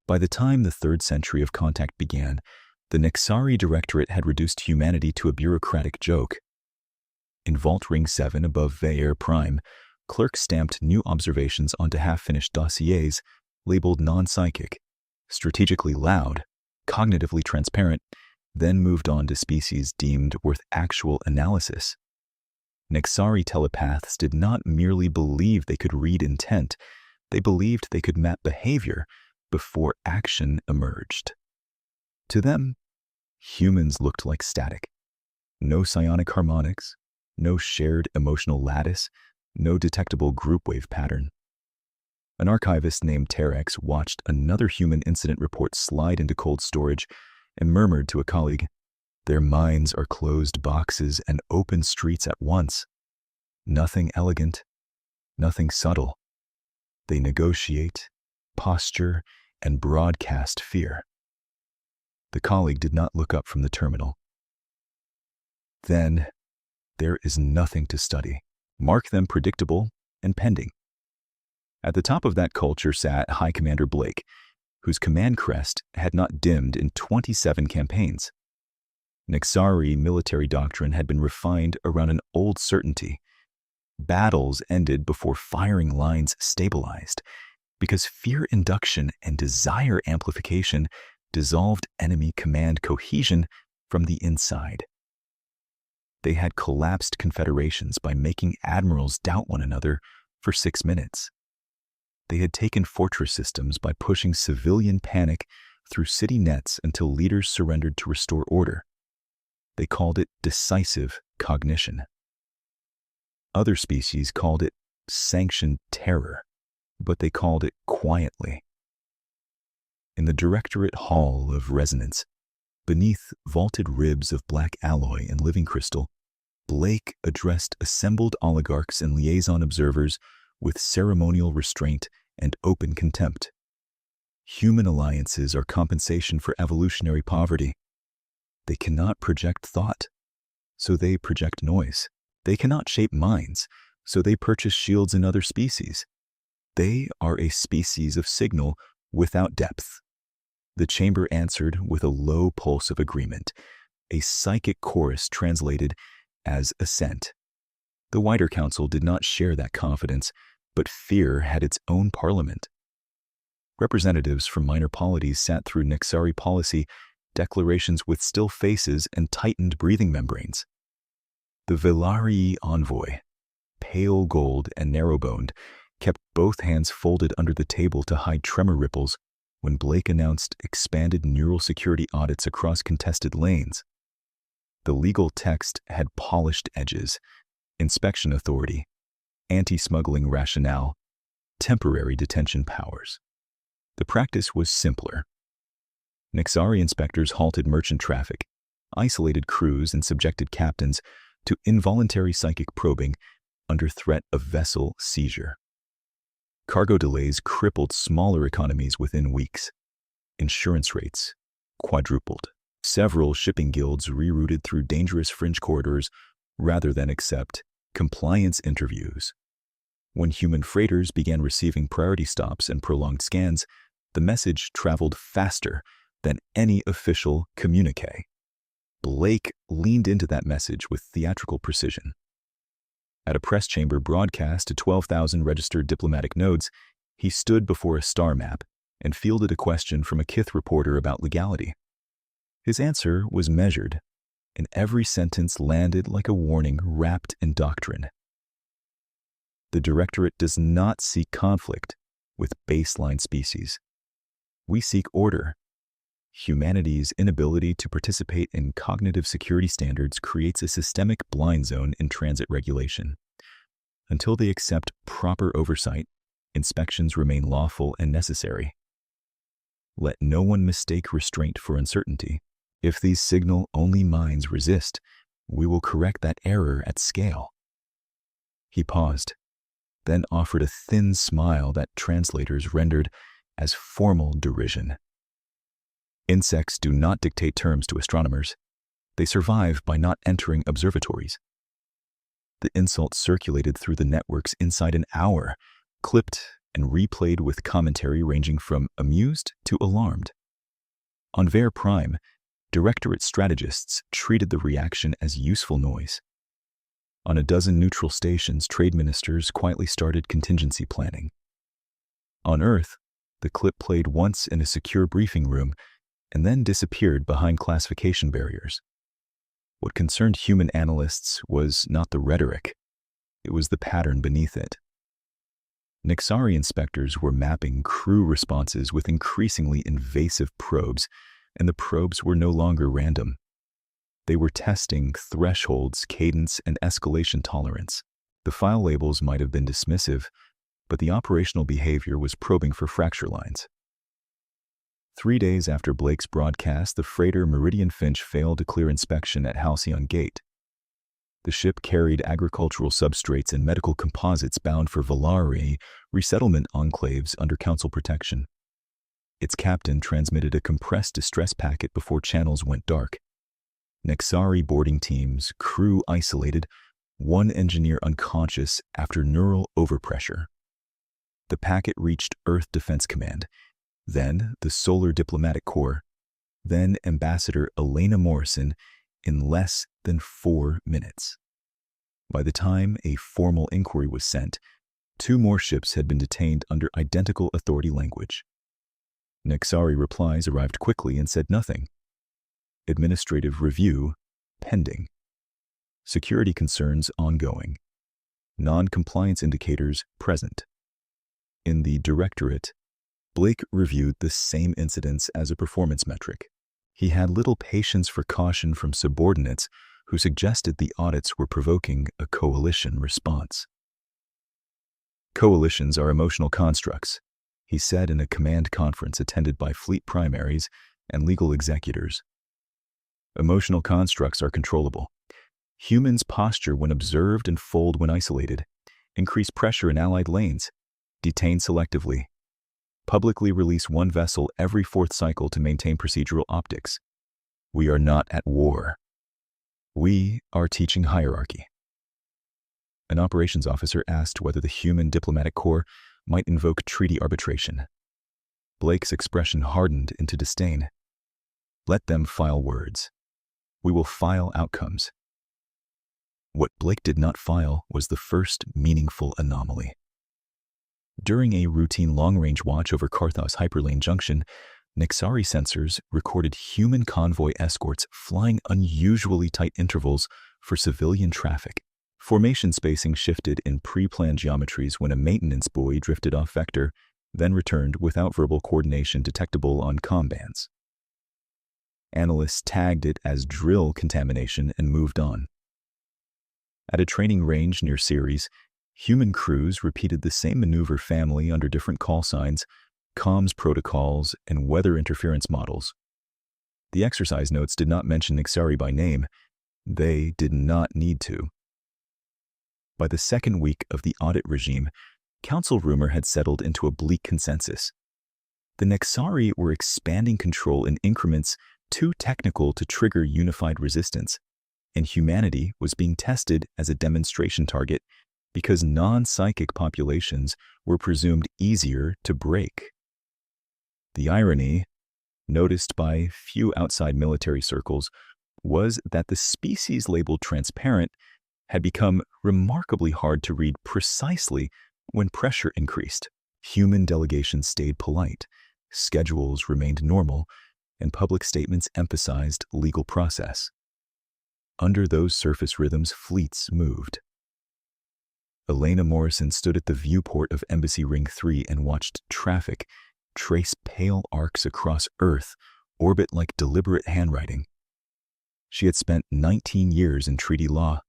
By the time the third century of contact began, the Nexari Directorate had reduced humanity to a bureaucratic joke. In Vault Ring 7 above Veyer Prime, clerks stamped new observations onto half-finished dossiers labeled non-psychic, strategically loud, cognitively transparent, then moved on to species deemed worth actual analysis. Nexari telepaths did not merely believe they could read intent, they believed they could map behavior before action emerged. To them, humans looked like static. No psionic harmonics, no shared emotional lattice, no detectable group wave pattern. An archivist named Terex watched another human incident report slide into cold storage and murmured to a colleague, "Their minds are closed boxes and open streets at once. Nothing elegant, nothing subtle. They negotiate, posture, and broadcast fear." The colleague did not look up from the terminal. Then, there is nothing to study. Mark them predictable and pending. At the top of that culture sat High Commander Blake, whose command crest had not dimmed in 27 campaigns. Nexari military doctrine had been refined around an old certainty. Battles ended before firing lines stabilized, because fear induction and desire amplification dissolved enemy command cohesion from the inside. They had collapsed confederations by making admirals doubt one another for 6 minutes. They had taken fortress systems by pushing civilian panic through city nets until leaders surrendered to restore order. They called it decisive cognition. Other species called it sanctioned terror, but they called it quietly. In the Directorate Hall of Resonance, beneath vaulted ribs of black alloy and living crystal, Blake addressed assembled oligarchs and liaison observers with ceremonial restraint and open contempt. Human alliances are compensation for evolutionary poverty. They cannot project thought, so they project noise. They cannot shape minds, so they purchase shields in other species. They are a species of signal without depth. The chamber answered with a low pulse of agreement, a psychic chorus translated as assent. The wider council did not share that confidence, but fear had its own parliament. Representatives from minor polities sat through Nexari policy declarations with still faces and tightened breathing membranes. The Velarii envoy, pale gold and narrow-boned, kept both hands folded under the table to hide tremor ripples when Blake announced expanded neural security audits across contested lanes. The legal text had polished edges, inspection authority, anti-smuggling rationale, temporary detention powers. The practice was simpler. Nexari inspectors halted merchant traffic, isolated crews, and subjected captains to involuntary psychic probing under threat of vessel seizure. Cargo delays crippled smaller economies within weeks. Insurance rates quadrupled. Several shipping guilds rerouted through dangerous fringe corridors rather than accept compliance interviews. When human freighters began receiving priority stops and prolonged scans, the message traveled faster than any official communique. Blake leaned into that message with theatrical precision. At a press chamber broadcast to 12,000 registered diplomatic nodes, he stood before a star map and fielded a question from a Kith reporter about legality. His answer was measured, and every sentence landed like a warning wrapped in doctrine. The Directorate does not seek conflict with baseline species. We seek order. Humanity's inability to participate in cognitive security standards creates a systemic blind zone in transit regulation. Until they accept proper oversight, inspections remain lawful and necessary. Let no one mistake restraint for uncertainty. If these signal-only minds resist, we will correct that error at scale. He paused, then offered a thin smile that translators rendered as formal derision. Insects do not dictate terms to astronomers. They survive by not entering observatories. The insult circulated through the networks inside an hour, clipped and replayed with commentary ranging from amused to alarmed. On Ver Prime, Directorate strategists treated the reaction as useful noise. On a dozen neutral stations, trade ministers quietly started contingency planning. On Earth, the clip played once in a secure briefing room and then disappeared behind classification barriers. What concerned human analysts was not the rhetoric, it was the pattern beneath it. Nixari inspectors were mapping crew responses with increasingly invasive probes, and the probes were no longer random. They were testing thresholds, cadence, and escalation tolerance. The file labels might have been dismissive, but the operational behavior was probing for fracture lines. 3 days after Blake's broadcast, the freighter Meridian Finch failed to clear inspection at Halcyon Gate. The ship carried agricultural substrates and medical composites bound for Valari resettlement enclaves under council protection. Its captain transmitted a compressed distress packet before channels went dark. Nixari boarding teams, crew isolated, one engineer unconscious after neural overpressure. The packet reached Earth Defense Command, then the Solar Diplomatic Corps, then Ambassador Elena Morrison in less than 4 minutes. By the time a formal inquiry was sent, 2 more ships had been detained under identical authority language. Nixari replies arrived quickly and said nothing. Administrative review pending. Security concerns ongoing. Non-compliance indicators present. In the Directorate, Blake reviewed the same incidents as a performance metric. He had little patience for caution from subordinates who suggested the audits were provoking a coalition response. Coalitions are emotional constructs, he said in a command conference attended by fleet primaries and legal executors. Emotional constructs are controllable. Humans posture when observed and fold when isolated, increase pressure in allied lanes, detain selectively, publicly release one vessel every 4th cycle to maintain procedural optics. We are not at war. We are teaching hierarchy. An operations officer asked whether the human diplomatic corps might invoke treaty arbitration. Blake's expression hardened into disdain. Let them file words. We will file outcomes. What Blake did not file was the first meaningful anomaly. During a routine long-range watch over Carthos Hyperlane Junction, Nixari sensors recorded human convoy escorts flying unusually tight intervals for civilian traffic. Formation spacing shifted in pre-planned geometries when a maintenance buoy drifted off vector, then returned without verbal coordination detectable on comm bands. Analysts tagged it as drill contamination and moved on. At a training range near Ceres, human crews repeated the same maneuver family under different call signs, comms protocols, and weather interference models. The exercise notes did not mention Nixari by name. They did not need to. By the second week of the audit regime, council rumor had settled into a bleak consensus. The Nixari were expanding control in increments too technical to trigger unified resistance, and humanity was being tested as a demonstration target because non-psychic populations were presumed easier to break. The irony, noticed by few outside military circles, was that the species labeled transparent had become remarkably hard to read precisely when pressure increased. Human delegations stayed polite, schedules remained normal, and public statements emphasized legal process. Under those surface rhythms, fleets moved. Elena Morrison stood at the viewport of Embassy Ring 3 and watched traffic trace pale arcs across Earth, orbit like deliberate handwriting. She had spent 19 years in treaty law,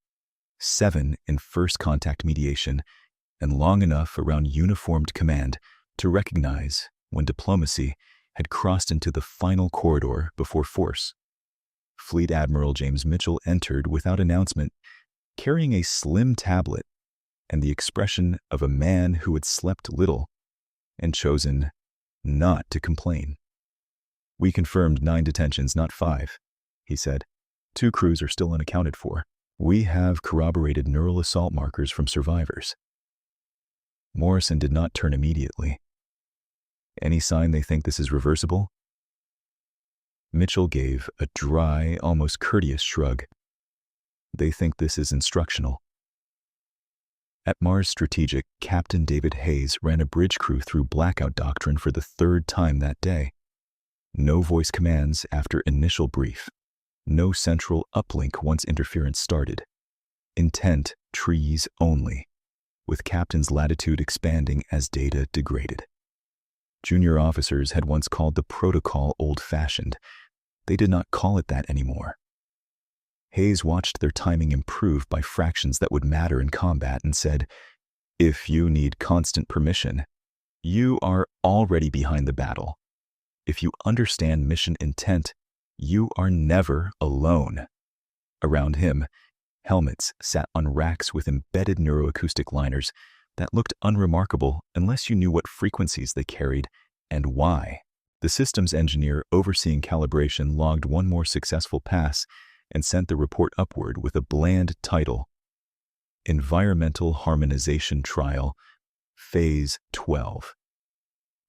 7 in first contact mediation, and long enough around uniformed command to recognize when diplomacy had crossed into the final corridor before force. Fleet Admiral James Mitchell entered without announcement, carrying a slim tablet and the expression of a man who had slept little and chosen not to complain. "We confirmed 9 detentions, not 5, he said. 2 crews are still unaccounted for. We have corroborated neural assault markers from survivors. Morrison did not turn immediately. Any sign they think this is reversible? Mitchell gave a dry, almost courteous shrug. They think this is instructional. At Mars Strategic, Captain David Hayes ran a bridge crew through blackout doctrine for the third time that day. No voice commands after initial brief. No central uplink once interference started. Intent trees only, with Captain's latitude expanding as data degraded. Junior officers had once called the protocol old-fashioned. They did not call it that anymore. Hayes watched their timing improve by fractions that would matter in combat and said, "If you need constant permission, you are already behind the battle. If you understand mission intent, you are never alone." Around him, helmets sat on racks with embedded neuroacoustic liners that looked unremarkable unless you knew what frequencies they carried and why. The systems engineer overseeing calibration logged one more successful pass and sent the report upward with a bland title: Environmental Harmonization Trial, Phase 12.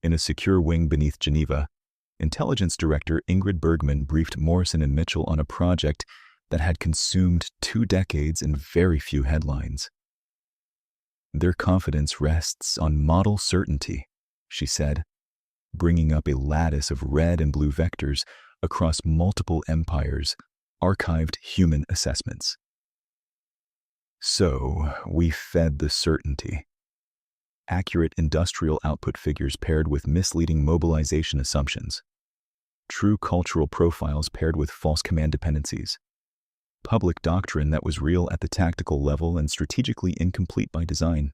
In a secure wing beneath Geneva, Intelligence Director Ingrid Bergman briefed Morrison and Mitchell on a project that had consumed 2 decades and very few headlines. "Their confidence rests on model certainty," she said, bringing up a lattice of red and blue vectors across multiple empires, archived human assessments. So we fed the certainty. Accurate industrial output figures paired with misleading mobilization assumptions. True cultural profiles paired with false command dependencies. Public doctrine that was real at the tactical level and strategically incomplete by design.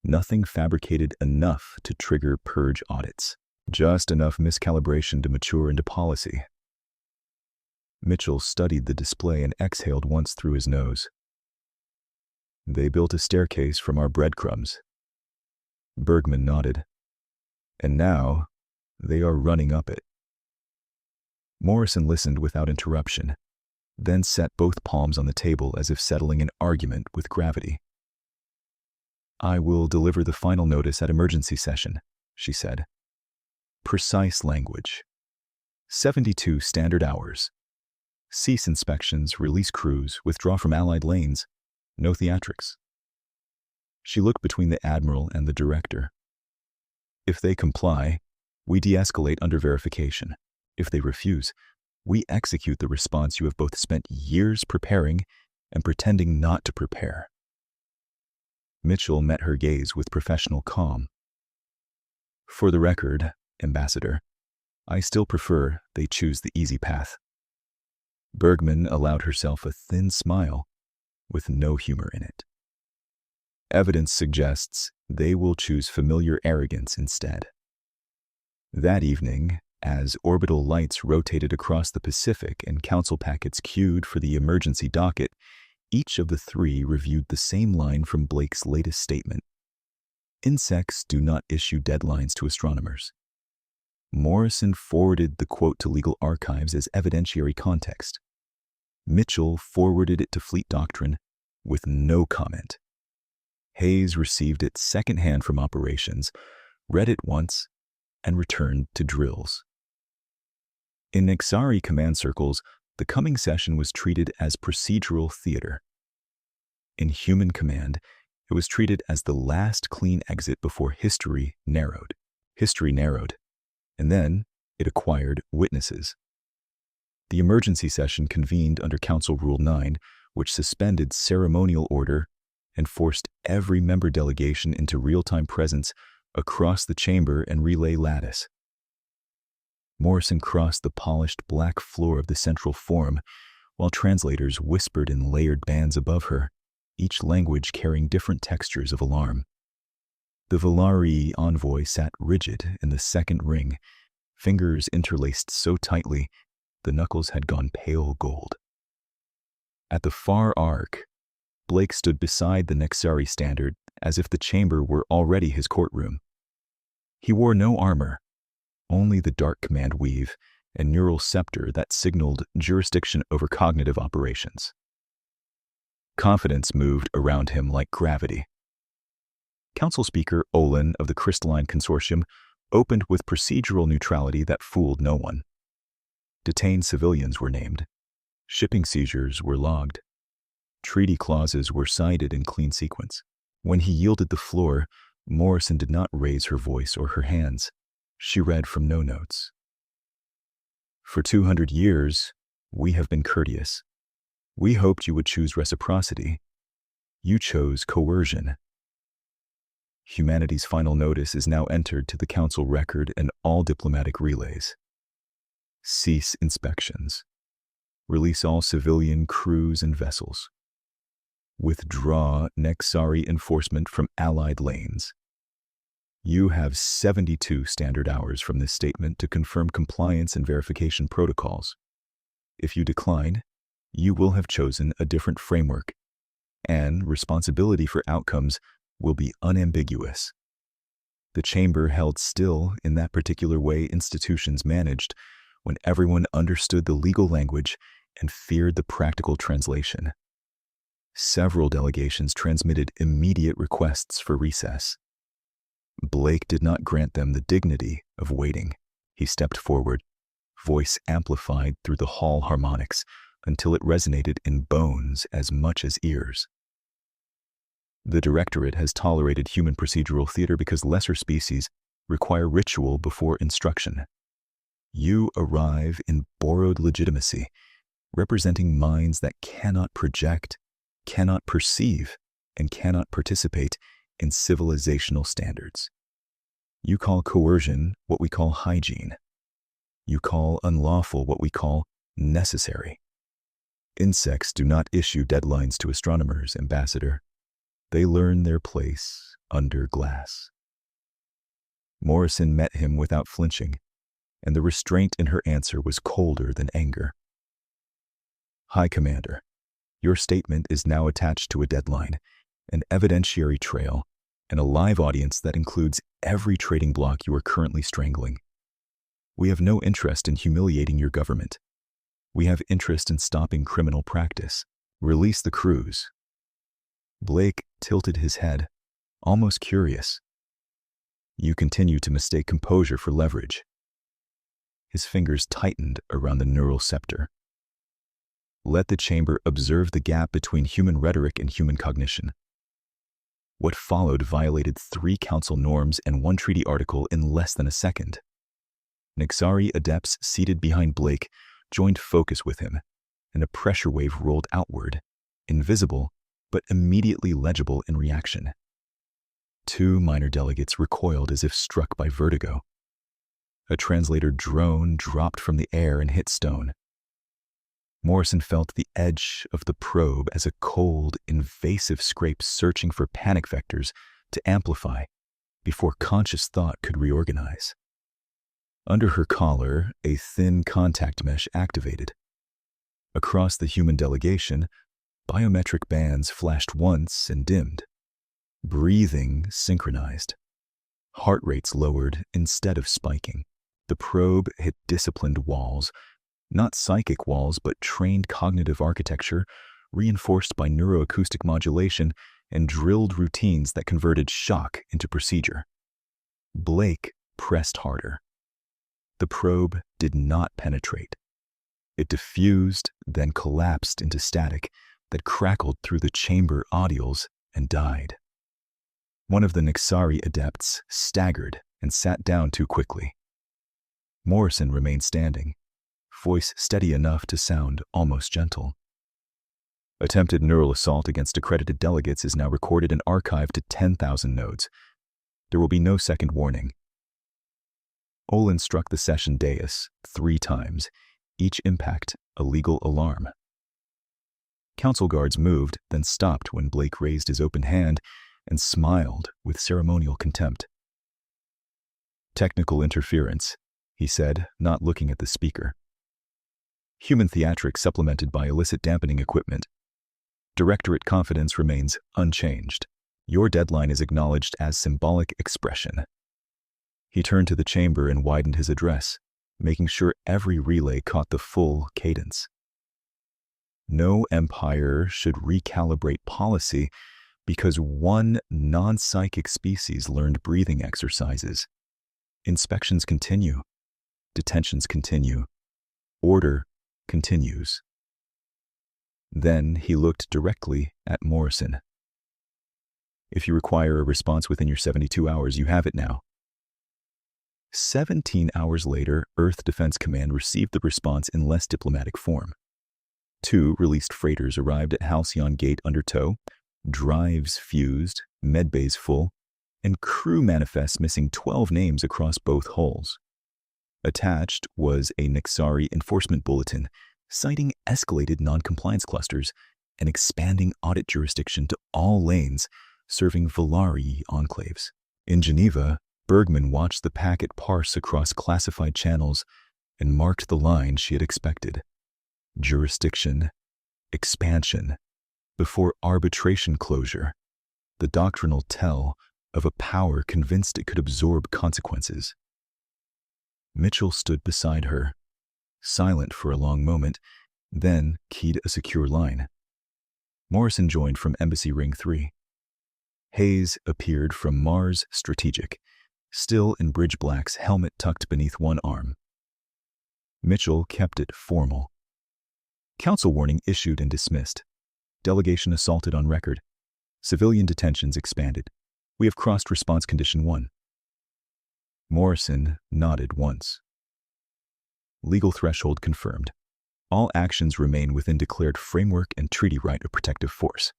Nothing fabricated enough to trigger purge audits. Just enough miscalibration to mature into policy. Mitchell studied the display and exhaled once through his nose. "They built a staircase from our breadcrumbs." Bergman nodded. "And now, they are running up it." Morrison listened without interruption, then set both palms on the table as if settling an argument with gravity. "I will deliver the final notice at emergency session," she said. Precise language. 72 standard hours. Cease inspections, release crews, withdraw from Allied lanes. No theatrics. She looked between the Admiral and the Director. "If they comply, we de-escalate under verification. If they refuse, we execute the response you have both spent years preparing and pretending not to prepare." Mitchell met her gaze with professional calm. "For the record, Ambassador, I still prefer they choose the easy path." Bergman allowed herself a thin smile, with no humor in it. "Evidence suggests they will choose familiar arrogance instead." That evening, as orbital lights rotated across the Pacific and council packets queued for the emergency docket, each of the 3 reviewed the same line from Blake's latest statement: "Insects do not issue deadlines to astronomers." Morrison forwarded the quote to legal archives as evidentiary context. Mitchell forwarded it to Fleet Doctrine with no comment. Hayes received it secondhand from operations, read it once, and returned to drills. In Nexari command circles, the coming session was treated as procedural theater. In human command, it was treated as the last clean exit before history narrowed. And then it acquired witnesses. The emergency session convened under Council Rule 9, which suspended ceremonial order and forced every member delegation into real-time presence across the chamber and relay lattice. Morrison crossed the polished black floor of the central forum, while translators whispered in layered bands above her, each language carrying different textures of alarm. The Valari envoy sat rigid in the second ring, fingers interlaced so tightly the knuckles had gone pale gold. At the far arc, Blake stood beside the Nexari standard as if the chamber were already his courtroom. He wore no armor, only the dark command weave and neural scepter that signaled jurisdiction over cognitive operations. Confidence moved around him like gravity. Council Speaker Olin of the Crystalline Consortium opened with procedural neutrality that fooled no one. Detained civilians were named. Shipping seizures were logged. Treaty clauses were cited in clean sequence. When he yielded the floor, Morrison did not raise her voice or her hands. She read from no notes. For 200 years, we have been courteous. We hoped you would choose reciprocity. You chose coercion. Humanity's final notice is now entered to the Council record and all diplomatic relays. Cease inspections. Release all civilian crews and vessels. Withdraw Nexari enforcement from Allied lanes. You have 72 standard hours from this statement to confirm compliance and verification protocols. If you decline, you will have chosen a different framework, and responsibility for outcomes will be unambiguous. The Chamber held still in that particular way institutions managed when everyone understood the legal language and feared the practical translation. Several delegations transmitted immediate requests for recess. Blake did not grant them the dignity of waiting. He stepped forward, voice amplified through the hall harmonics until it resonated in bones as much as ears. The Directorate has tolerated human procedural theater because lesser species require ritual before instruction. You arrive in borrowed legitimacy, representing minds that cannot project, cannot perceive, and cannot participate in civilizational standards. You call coercion what we call hygiene. You call unlawful what we call necessary. Insects do not issue deadlines to astronomers, Ambassador. They learn their place under glass. Morrison met him without flinching, and the restraint in her answer was colder than anger. High Commander, your statement is now attached to a deadline, an evidentiary trail, and a live audience that includes every trading bloc you are currently strangling. We have no interest in humiliating your government. We have interest in stopping criminal practice. Release the crews. Blake tilted his head, almost curious. You continue to mistake composure for leverage. His fingers tightened around the neural scepter. Let the Chamber observe the gap between human rhetoric and human cognition. What followed violated 3 council norms and 1 treaty article in less than a second. Nexari adepts seated behind Blake joined focus with him, and a pressure wave rolled outward, invisible but immediately legible in reaction. 2 minor delegates recoiled as if struck by vertigo. A translator drone dropped from the air and hit stone. Morrison felt the edge of the probe as a cold, invasive scrape searching for panic vectors to amplify before conscious thought could reorganize. Under her collar, a thin contact mesh activated. Across the human delegation, biometric bands flashed once and dimmed. Breathing synchronized. Heart rates lowered instead of spiking. The probe hit disciplined walls, not psychic walls, but trained cognitive architecture, reinforced by neuroacoustic modulation and drilled routines that converted shock into procedure. Blake pressed harder. The probe did not penetrate. It diffused, then collapsed into static that crackled through the chamber audiols and died. One of the Nexari adepts staggered and sat down too quickly. Morrison remained standing, voice steady enough to sound almost gentle. Attempted neural assault against accredited delegates is now recorded and archived to 10,000 nodes. There will be no second warning. Olin struck the session dais 3 times, each impact a legal alarm. Council guards moved, then stopped when Blake raised his open hand and smiled with ceremonial contempt. Technical interference, he said, not looking at the speaker. Human theatrics supplemented by illicit dampening equipment. Directorate confidence remains unchanged. Your deadline is acknowledged as symbolic expression. He turned to the chamber and widened his address, making sure every relay caught the full cadence. No empire should recalibrate policy Because one non-psychic species learned breathing exercises. Inspections continue. Detentions continue. Order continues. Then he looked directly at Morrison. If you require a response within your 72 hours, you have it now. 17 hours later, Earth Defense Command received the response in less diplomatic form. 2 released freighters arrived at Halcyon Gate under tow, drives fused, medbays full, and crew manifests missing 12 names across both hulls. Attached was a Nixari enforcement bulletin citing escalated non-compliance clusters and expanding audit jurisdiction to all lanes serving Volari enclaves. In Geneva, Bergman watched the packet parse across classified channels and marked the line she had expected. Jurisdiction, expansion, before arbitration closure, the doctrinal tell of a power convinced it could absorb consequences. Mitchell stood beside her, silent for a long moment, then keyed a secure line. Morrison joined from Embassy Ring 3. Hayes appeared from Mars Strategic, still in bridge blacks, helmet tucked beneath one arm. Mitchell kept it formal. Council warning issued and dismissed. Delegation assaulted on record. Civilian detentions expanded. We have crossed response condition 1. Morrison nodded once. Legal threshold confirmed. All actions remain within declared framework and treaty right of protective force.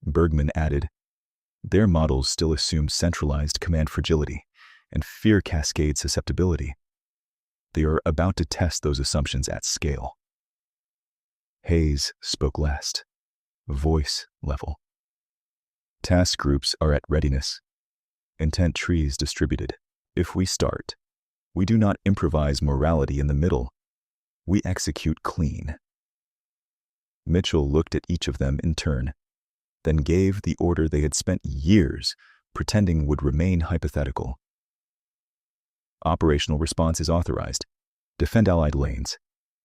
Bergman added, their models still assume centralized command fragility and fear cascade susceptibility. They are about to test those assumptions at scale. Hayes spoke last, voice level. Task groups are at readiness. Intent trees distributed. If we start, we do not improvise morality in the middle. We execute clean. Mitchell looked at each of them in turn, then gave the order they had spent years pretending would remain hypothetical. Operational response is authorized. Defend Allied lanes.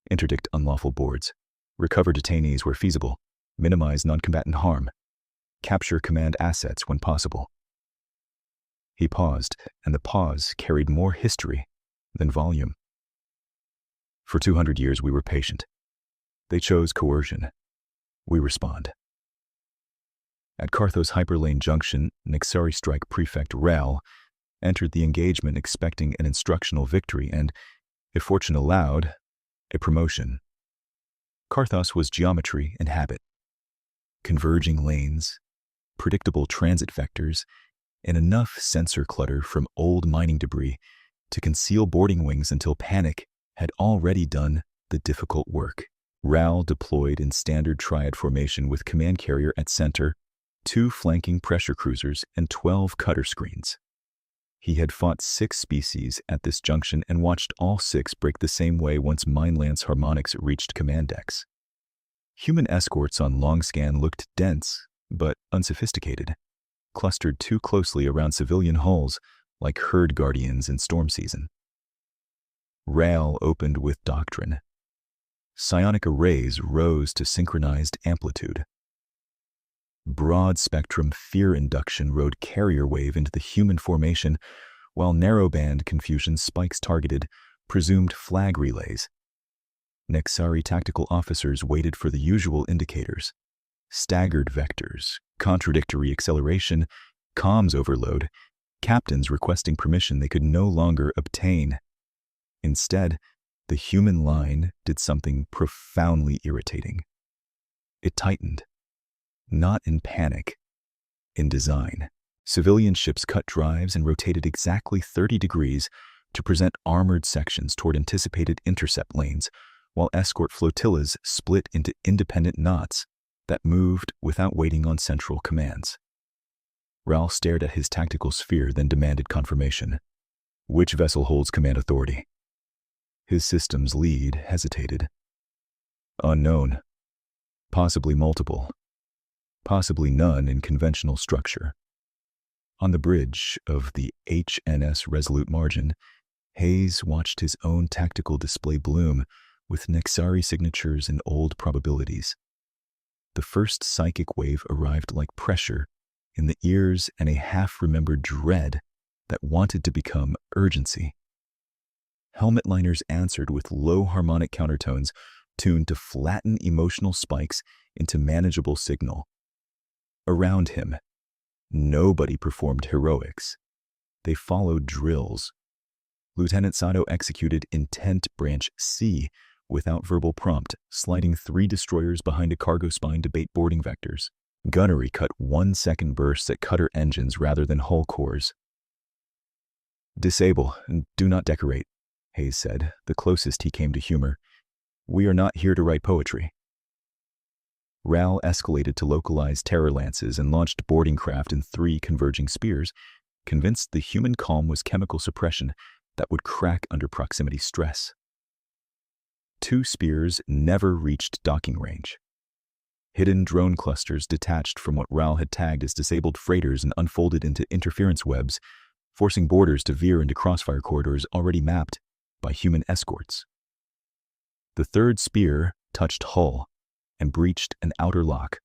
Interdict unlawful boards. Recover detainees where feasible. Minimize non-combatant harm. Capture command assets when possible. He paused, and the pause carried more history than volume. For 200 years we were patient. They chose coercion. We respond. At Carthos Hyperlane Junction, Nixari Strike Prefect Ral entered the engagement expecting an instructional victory and, if fortune allowed, a promotion. Carthos was geometry and habit. Converging lanes, predictable transit vectors, and enough sensor clutter from old mining debris to conceal boarding wings until panic had already done the difficult work. Ral deployed in standard triad formation with command carrier at center, 2 flanking pressure cruisers, and 12 cutter screens. He had fought 6 species at this junction and watched all 6 break the same way once Mindlance harmonics reached command decks. Human escorts on long scan looked dense, but unsophisticated, clustered too closely around civilian hulls like herd guardians in storm season. Rail opened with doctrine. Psionic arrays rose to synchronized amplitude. Broad-spectrum fear induction rode carrier wave into the human formation, while narrowband confusion spikes targeted presumed flag relays. Nixari tactical officers waited for the usual indicators: staggered vectors, contradictory acceleration, comms overload, captains requesting permission they could no longer obtain. Instead, the human line did something profoundly irritating. It tightened. Not in panic, in design. Civilian ships cut drives and rotated exactly 30 degrees to present armored sections toward anticipated intercept lanes, while escort flotillas split into independent knots that moved without waiting on central commands. Raoul stared at his tactical sphere, then demanded confirmation. Which vessel holds command authority? His systems lead hesitated. Unknown. Possibly multiple. Possibly none in conventional structure. On the bridge of the HNS Resolute Margin, Hayes watched his own tactical display bloom with Nixari signatures and old probabilities. The first psychic wave arrived like pressure in the ears and a half-remembered dread that wanted to become urgency. Helmet liners answered with low harmonic countertones tuned to flatten emotional spikes into manageable signal. Around him, nobody performed heroics. They followed drills. Lieutenant Sato executed Intent Branch C without verbal prompt, sliding 3 destroyers behind a cargo spine to bait boarding vectors. Gunnery cut 1-second bursts at cutter engines rather than hull cores. "Disable and do not decorate," Hayes said, the closest he came to humor. "We are not here to write poetry." RAL escalated to localized terror lances and launched boarding craft in 3 converging spears, convinced the human calm was chemical suppression that would crack under proximity stress. 2 spears never reached docking range. Hidden drone clusters detached from what RAL had tagged as disabled freighters and unfolded into interference webs, forcing boarders to veer into crossfire corridors already mapped by human escorts. The 3rd spear touched hull and breached an outer lock,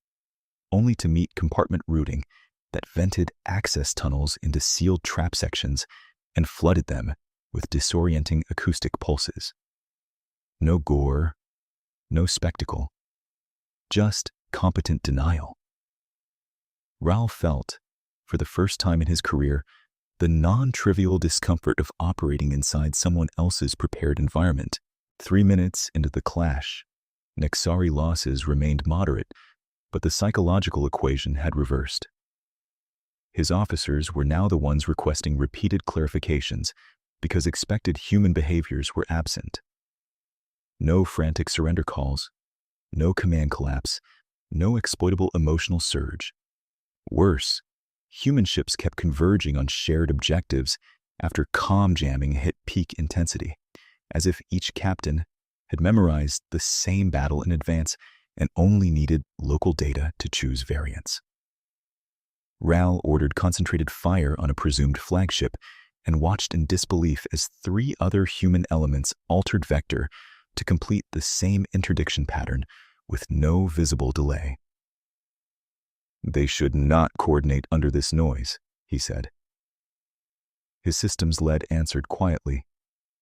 only to meet compartment routing that vented access tunnels into sealed trap sections and flooded them with disorienting acoustic pulses. No gore, no spectacle, just competent denial. RAL felt, for the first time in his career, the non-trivial discomfort of operating inside someone else's prepared environment. 3 minutes into the clash, Nexari losses remained moderate, but the psychological equation had reversed. His officers were now the ones requesting repeated clarifications because expected human behaviors were absent. No frantic surrender calls, no command collapse, no exploitable emotional surge. Worse, human ships kept converging on shared objectives after comm jamming hit peak intensity, as if each captain had memorized the same battle in advance and only needed local data to choose variants. RAL ordered concentrated fire on a presumed flagship and watched in disbelief as 3 other human elements altered vector to complete the same interdiction pattern with no visible delay. "They should not coordinate under this noise," he said. His systems lead answered quietly,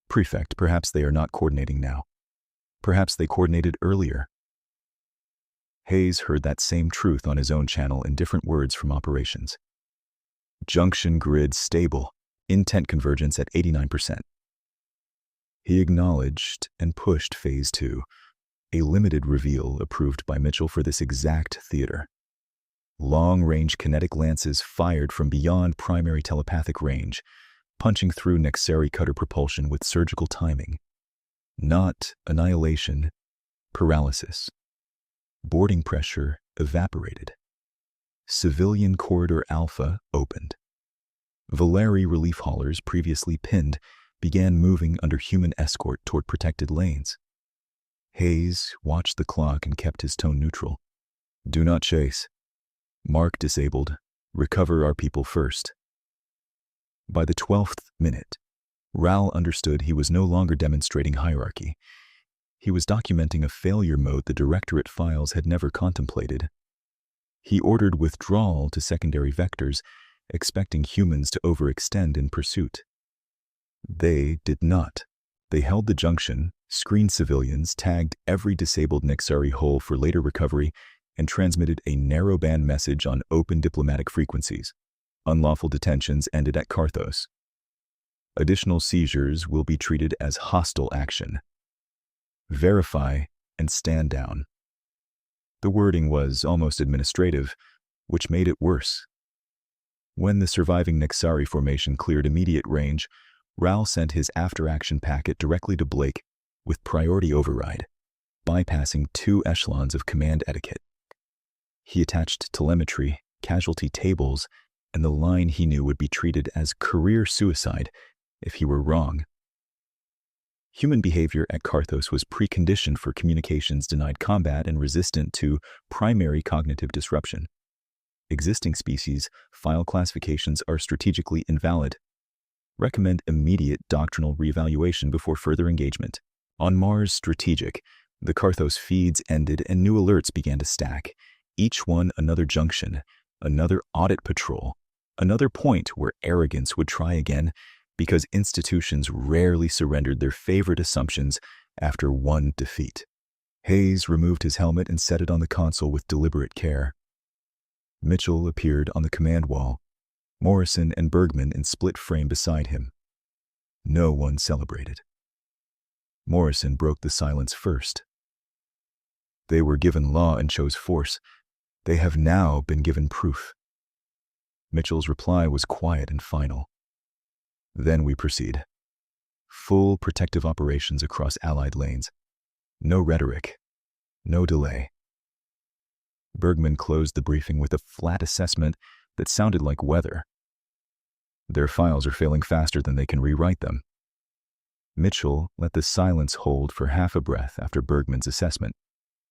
"Prefect, perhaps they are not coordinating now. Perhaps they coordinated earlier." Hayes heard that same truth on his own channel in different words from operations. "Junction grid stable, intent convergence at 89%. He acknowledged and pushed Phase 2, a limited reveal approved by Mitchell for this exact theater. Long-range kinetic lances fired from beyond primary telepathic range, punching through Nexari cutter propulsion with surgical timing. Not annihilation, paralysis. Boarding pressure evaporated. Civilian Corridor Alpha opened. Valeri relief haulers previously pinned began moving under human escort toward protected lanes. Hayes watched the clock and kept his tone neutral. "Do not chase. Mark disabled. Recover our people first." By the 12th minute, RAL understood he was no longer demonstrating hierarchy. He was documenting a failure mode the Directorate files had never contemplated. He ordered withdrawal to secondary vectors, expecting humans to overextend in pursuit. They did not. They held the junction, screened civilians, tagged every disabled Nexari hull for later recovery, and transmitted a narrowband message on open diplomatic frequencies. Unlawful detentions ended at Karthos. Additional seizures will be treated as hostile action. Verify and stand down. The wording was almost administrative, which made it worse. When the surviving Nexari formation cleared immediate range, RAL sent his after-action packet directly to Blake with priority override, bypassing 2 echelons of command etiquette. He attached telemetry, casualty tables, and the line he knew would be treated as career suicide if he were wrong. Human behavior at Karthos was preconditioned for communications denied combat and resistant to primary cognitive disruption. Existing species file classifications are strategically invalid. Recommend immediate doctrinal reevaluation before further engagement. On Mars Strategic, the Karthos feeds ended and new alerts began to stack, each one another junction, another audit patrol, another point where arrogance would try again, because institutions rarely surrendered their favorite assumptions after one defeat. Hayes removed his helmet and set it on the console with deliberate care. Mitchell appeared on the command wall, Morrison and Bergman in split frame beside him. No one celebrated. Morrison broke the silence first. They were given law and chose force. They have now been given proof. Mitchell's reply was quiet and final. Then we proceed. Full protective operations across Allied lanes. No rhetoric. No delay. Bergman closed the briefing with a flat assessment that sounded like weather. Their files are failing faster than they can rewrite them. Mitchell let the silence hold for half a breath after Bergman's assessment,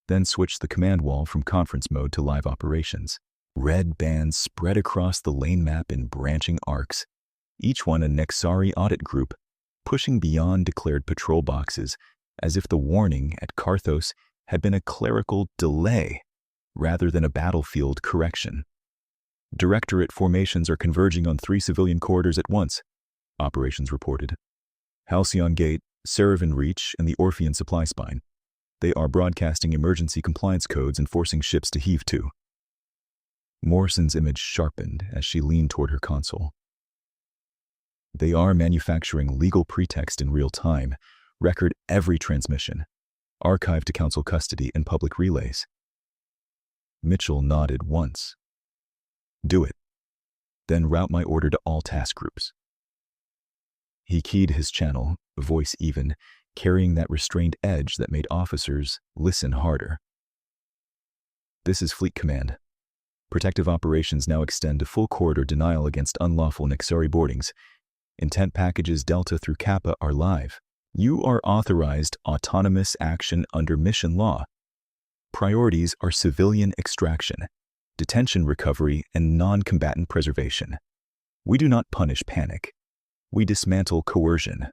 then switched the command wall from conference mode to live operations. Red bands spread across the lane map in branching arcs, each one a Nexari audit group, pushing beyond declared patrol boxes as if the warning at Karthos had been a clerical delay rather than a battlefield correction. Directorate formations are converging on 3 civilian corridors at once, operations reported. Halcyon Gate, Seravan Reach, and the Orphean Supply Spine. They are broadcasting emergency compliance codes and forcing ships to heave to. Morrison's image sharpened as she leaned toward her console. They are manufacturing legal pretext in real time, record every transmission, archive to council custody and public relays. Mitchell nodded once. Do it. Then route my order to all task groups. He keyed his channel, voice even, carrying that restrained edge that made officers listen harder. This is Fleet Command. Protective operations now extend to full corridor denial against unlawful Nexari boardings. Intent packages Delta through Kappa are live. You are authorized autonomous action under mission law. Priorities are civilian extraction, detention recovery, and non-combatant preservation. We do not punish panic. We dismantle coercion.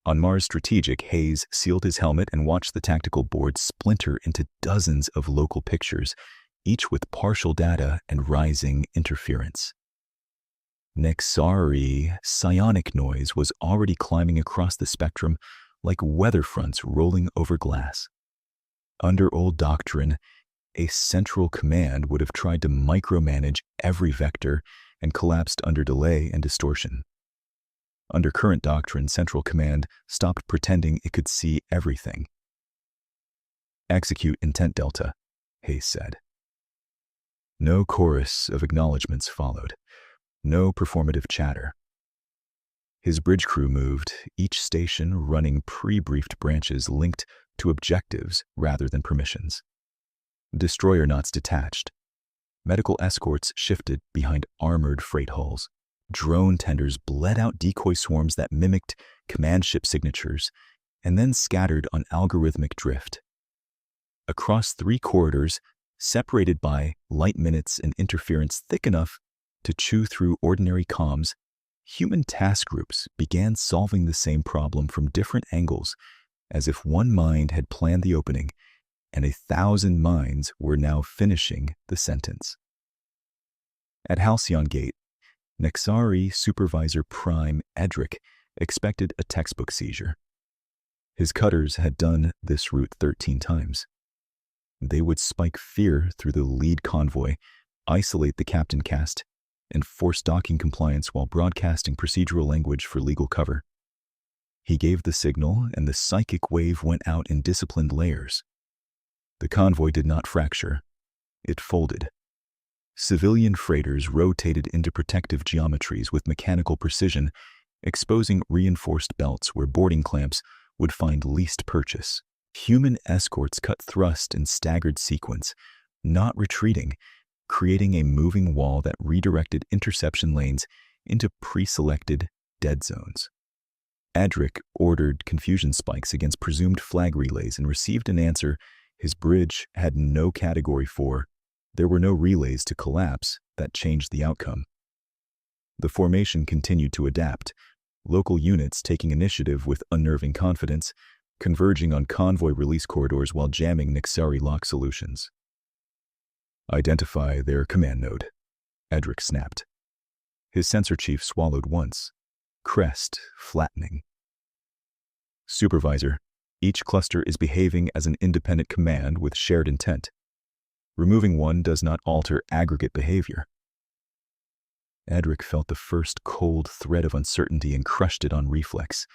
On Mars Strategic, Hayes sealed his helmet and watched the tactical board splinter into dozens of local pictures, each with partial data and rising interference. Nexari psionic noise was already climbing across the spectrum like weather fronts rolling over glass. Under old doctrine, a central command would have tried to micromanage every vector and collapsed under delay and distortion. Under current doctrine, central command stopped pretending it could see everything. Execute intent Delta, Hayes said. No chorus of acknowledgments followed. No performative chatter. His bridge crew moved, each station running pre-briefed branches linked to objectives rather than permissions. Destroyer knots detached. Medical escorts shifted behind armored freight hulls. Drone tenders bled out decoy swarms that mimicked command ship signatures and then scattered on algorithmic drift. Across 3 corridors, separated by light minutes and interference thick enough to chew through ordinary comms, human task groups began solving the same problem from different angles, as if one mind had planned the opening and 1,000 minds were now finishing the sentence. At Halcyon Gate, Nexari Supervisor Prime Edric expected a textbook seizure. His cutters had done this route 13 times. They would spike fear through the lead convoy, isolate the captain caste, and force docking compliance while broadcasting procedural language for legal cover. He gave the signal, and the psychic wave went out in disciplined layers. The convoy did not fracture. It folded. Civilian freighters rotated into protective geometries with mechanical precision, exposing reinforced belts where boarding clamps would find least purchase. Human escorts cut thrust in staggered sequence, not retreating, creating a moving wall that redirected interception lanes into pre-selected dead zones. Adric ordered confusion spikes against presumed flag relays and received an answer his bridge had no category for. There were no relays to collapse that changed the outcome. The formation continued to adapt, local units taking initiative with unnerving confidence, converging on convoy release corridors while jamming Nexari lock solutions. Identify their command node, Edric snapped. His sensor chief swallowed once, crest flattening. Supervisor, each cluster is behaving as an independent command with shared intent. Removing one does not alter aggregate behavior. Edric felt the first cold thread of uncertainty and crushed it on reflex.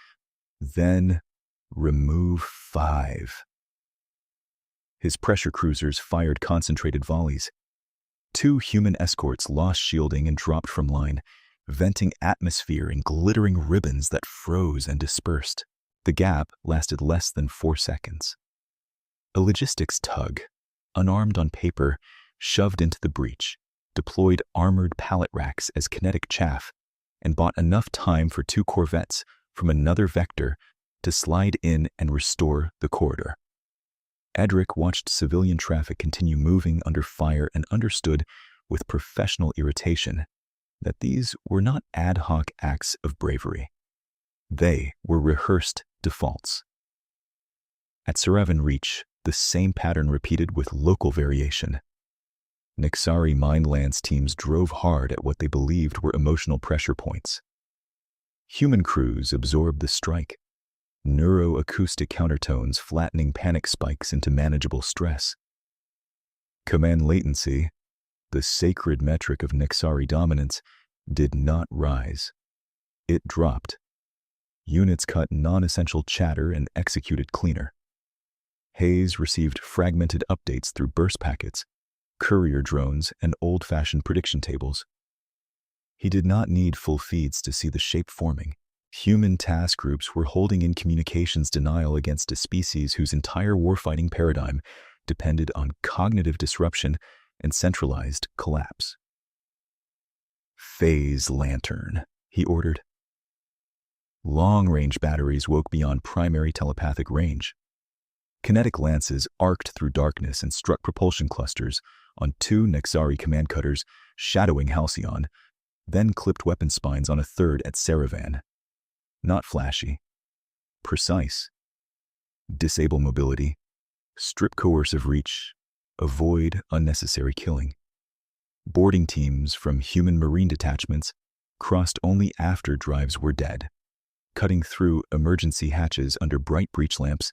Then, remove 5. His pressure cruisers fired concentrated volleys. 2 human escorts lost shielding and dropped from line, venting atmosphere in glittering ribbons that froze and dispersed. The gap lasted less than 4 seconds. A logistics tug, unarmed on paper, shoved into the breach, deployed armored pallet racks as kinetic chaff, and bought enough time for 2 corvettes from another vector to slide in and restore the corridor. Edric watched civilian traffic continue moving under fire and understood with professional irritation that these were not ad hoc acts of bravery. They were rehearsed defaults. At Serevan Reach, the same pattern repeated with local variation. Nixari mine lance teams drove hard at what they believed were emotional pressure points. Human crews absorbed the strike, neuroacoustic countertones flattening panic spikes into manageable stress. Command latency, the sacred metric of Nixari dominance, did not rise. It dropped. Units cut non-essential chatter and executed cleaner. Hayes received fragmented updates through burst packets, courier drones, and old-fashioned prediction tables. He did not need full feeds to see the shape forming. Human task groups were holding in communications denial against a species whose entire warfighting paradigm depended on cognitive disruption and centralized collapse. Phase lantern, he ordered. Long-range batteries woke beyond primary telepathic range. Kinetic lances arced through darkness and struck propulsion clusters on 2 Nixari command cutters shadowing Halcyon, then clipped weapon spines on a third at Serevan. Not flashy. Precise. Disable mobility. Strip coercive reach. Avoid unnecessary killing. Boarding teams from human marine detachments crossed only after drives were dead, cutting through emergency hatches under bright breach lamps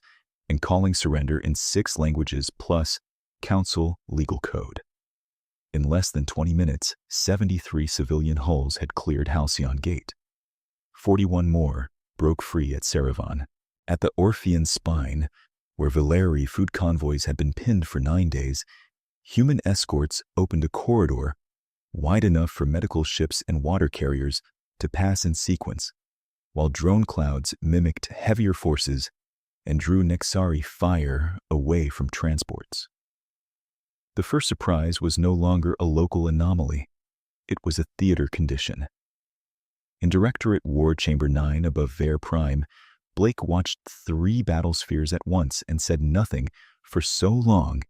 and calling surrender in 6 languages plus Council legal code. In less than 20 minutes, 73 civilian hulls had cleared Halcyon Gate. 41 more broke free at Serevan. At the Orphean Spine, where Valeri food convoys had been pinned for 9 days, human escorts opened a corridor wide enough for medical ships and water carriers to pass in sequence, while drone clouds mimicked heavier forces and drew Nixari fire away from transports. The first surprise was no longer a local anomaly. It was a theater condition. In Directorate War Chamber 9 above Vare Prime, Blake watched 3 battle spheres at once and said nothing for so long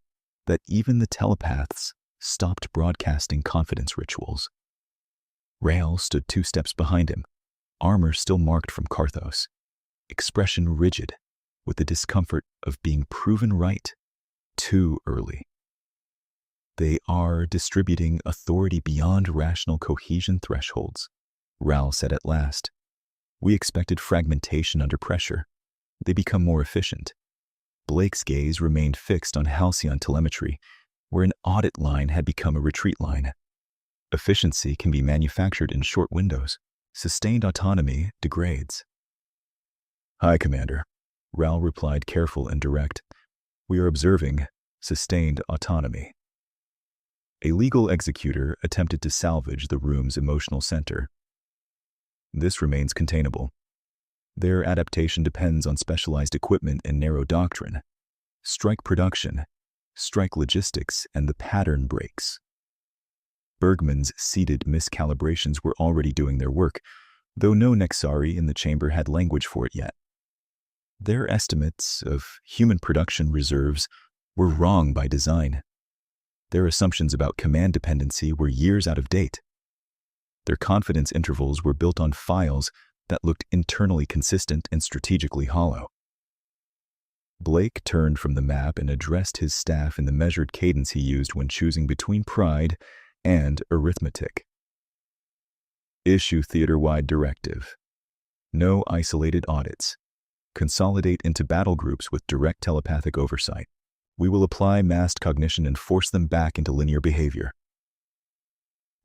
that even the telepaths stopped broadcasting confidence rituals. Rael stood 2 steps behind him, armor still marked from Karthos, expression rigid, with the discomfort of being proven right too early. They are distributing authority beyond rational cohesion thresholds, Rael said at last. We expected fragmentation under pressure. They become more efficient. Blake's gaze remained fixed on Halcyon telemetry, where an audit line had become a retreat line. Efficiency can be manufactured in short windows. Sustained autonomy degrades. Hi, Commander. Rael replied, careful and direct. We are observing sustained autonomy. A legal executor attempted to salvage the room's emotional center. This remains containable. Their adaptation depends on specialized equipment and narrow doctrine. Strike production, strike logistics, and the pattern breaks. Bergman's seeded miscalibrations were already doing their work, though no Nixari in the chamber had language for it yet. Their estimates of human production reserves were wrong by design. Their assumptions about command dependency were years out of date. Their confidence intervals were built on files that looked internally consistent and strategically hollow. Blake turned from the map and addressed his staff in the measured cadence he used when choosing between pride and arithmetic. Issue theater-wide directive. No isolated audits. Consolidate into battle groups with direct telepathic oversight. We will apply massed cognition and force them back into linear behavior.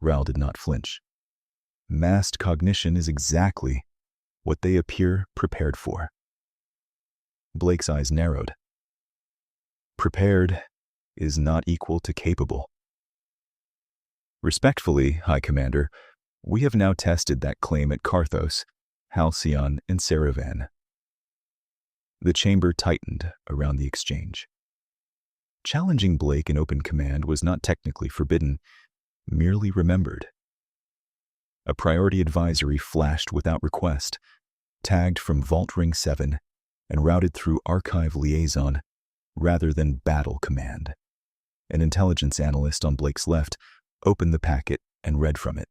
Raoul did not flinch. Massed cognition is exactly what they appear prepared for. Blake's eyes narrowed. Prepared is not equal to capable. Respectfully, High Commander, we have now tested that claim at Karthos, Halcyon, and Saravan. The chamber tightened around the exchange. Challenging Blake in open command was not technically forbidden, merely remembered. A priority advisory flashed without request, tagged from Vault Ring 7, and routed through Archive Liaison rather than Battle Command. An intelligence analyst on Blake's left opened the packet and read from it.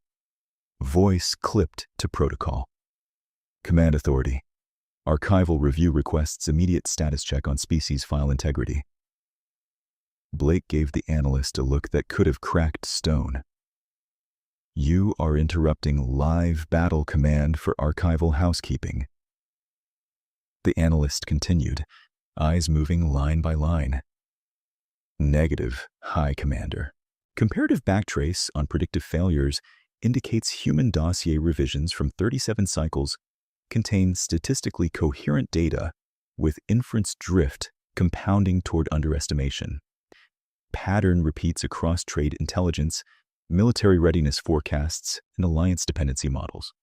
Voice clipped to protocol. Command Authority. Archival Review requests immediate status check on species file integrity. Blake gave the analyst a look that could have cracked stone. You are interrupting live battle command for archival housekeeping. The analyst continued, eyes moving line by line. Negative, High Commander. Comparative backtrace on predictive failures indicates human dossier revisions from 37 cycles contain statistically coherent data with inference drift compounding toward underestimation. Pattern repeats across trade intelligence, military readiness forecasts, and alliance dependency models.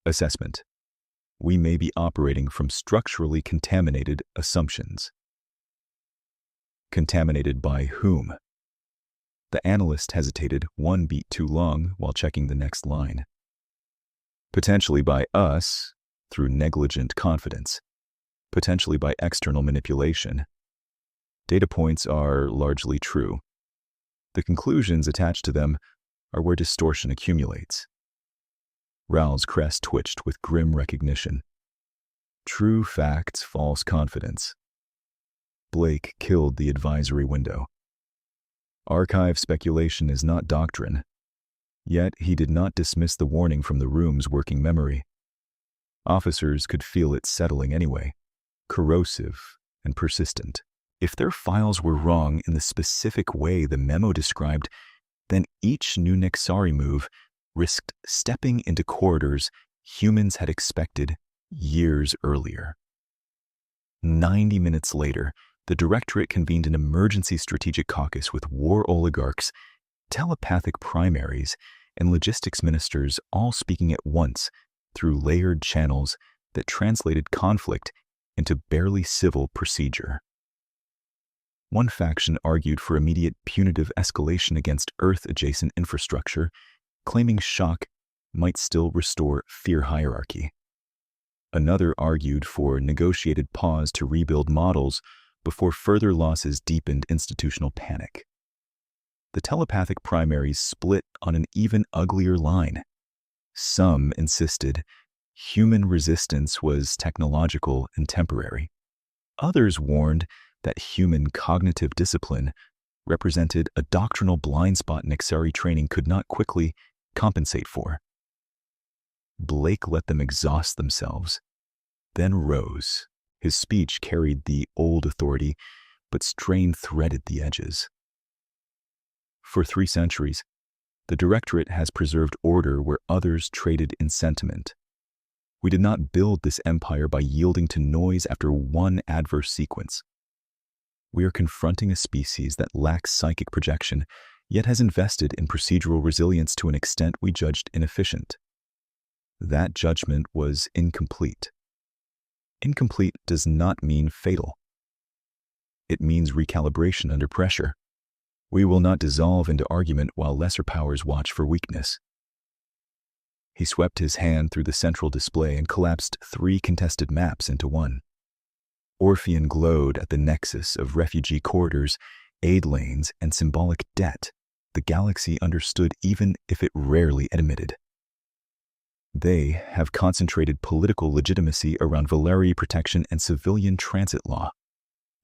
Assessment. We may be operating from structurally contaminated assumptions. Contaminated by whom? The analyst hesitated one beat too long while checking the next line. Potentially by us, through negligent confidence. Potentially by external manipulation. Data points are largely true. The conclusions attached to them are where distortion accumulates. Raoul's crest twitched with grim recognition. True facts, false confidence. Blake killed the advisory window. Archive speculation is not doctrine. Yet he did not dismiss the warning from the room's working memory. Officers could feel it settling anyway, corrosive and persistent. If their files were wrong in the specific way the memo described, then each new Nexari move risked stepping into corridors humans had expected years earlier. 90 minutes later, the Directorate convened an emergency strategic caucus with war oligarchs, telepathic primaries, and logistics ministers all speaking at once through layered channels that translated conflict into barely civil procedure. One faction argued for immediate punitive escalation against Earth-adjacent infrastructure, claiming shock might still restore fear hierarchy. Another argued for negotiated pause to rebuild models before further losses deepened institutional panic. The telepathic primaries split on an even uglier line. Some insisted human resistance was technological and temporary. Others warned that human cognitive discipline represented a doctrinal blind spot Nexari training could not quickly compensate for. Blake let them exhaust themselves, then rose. His speech carried the old authority, but strain threaded the edges. For 3 centuries, the Directorate has preserved order where others traded in sentiment. We did not build this empire by yielding to noise after one adverse sequence. We are confronting a species that lacks psychic projection, yet has invested in procedural resilience to an extent we judged inefficient. That judgment was incomplete. Incomplete does not mean fatal. It means recalibration under pressure. We will not dissolve into argument while lesser powers watch for weakness. He swept his hand through the central display and collapsed 3 contested maps into one. Orpheon glowed at the nexus of refugee corridors, aid lanes, and symbolic debt the galaxy understood even if it rarely admitted. They have concentrated political legitimacy around Valeri protection and civilian transit law.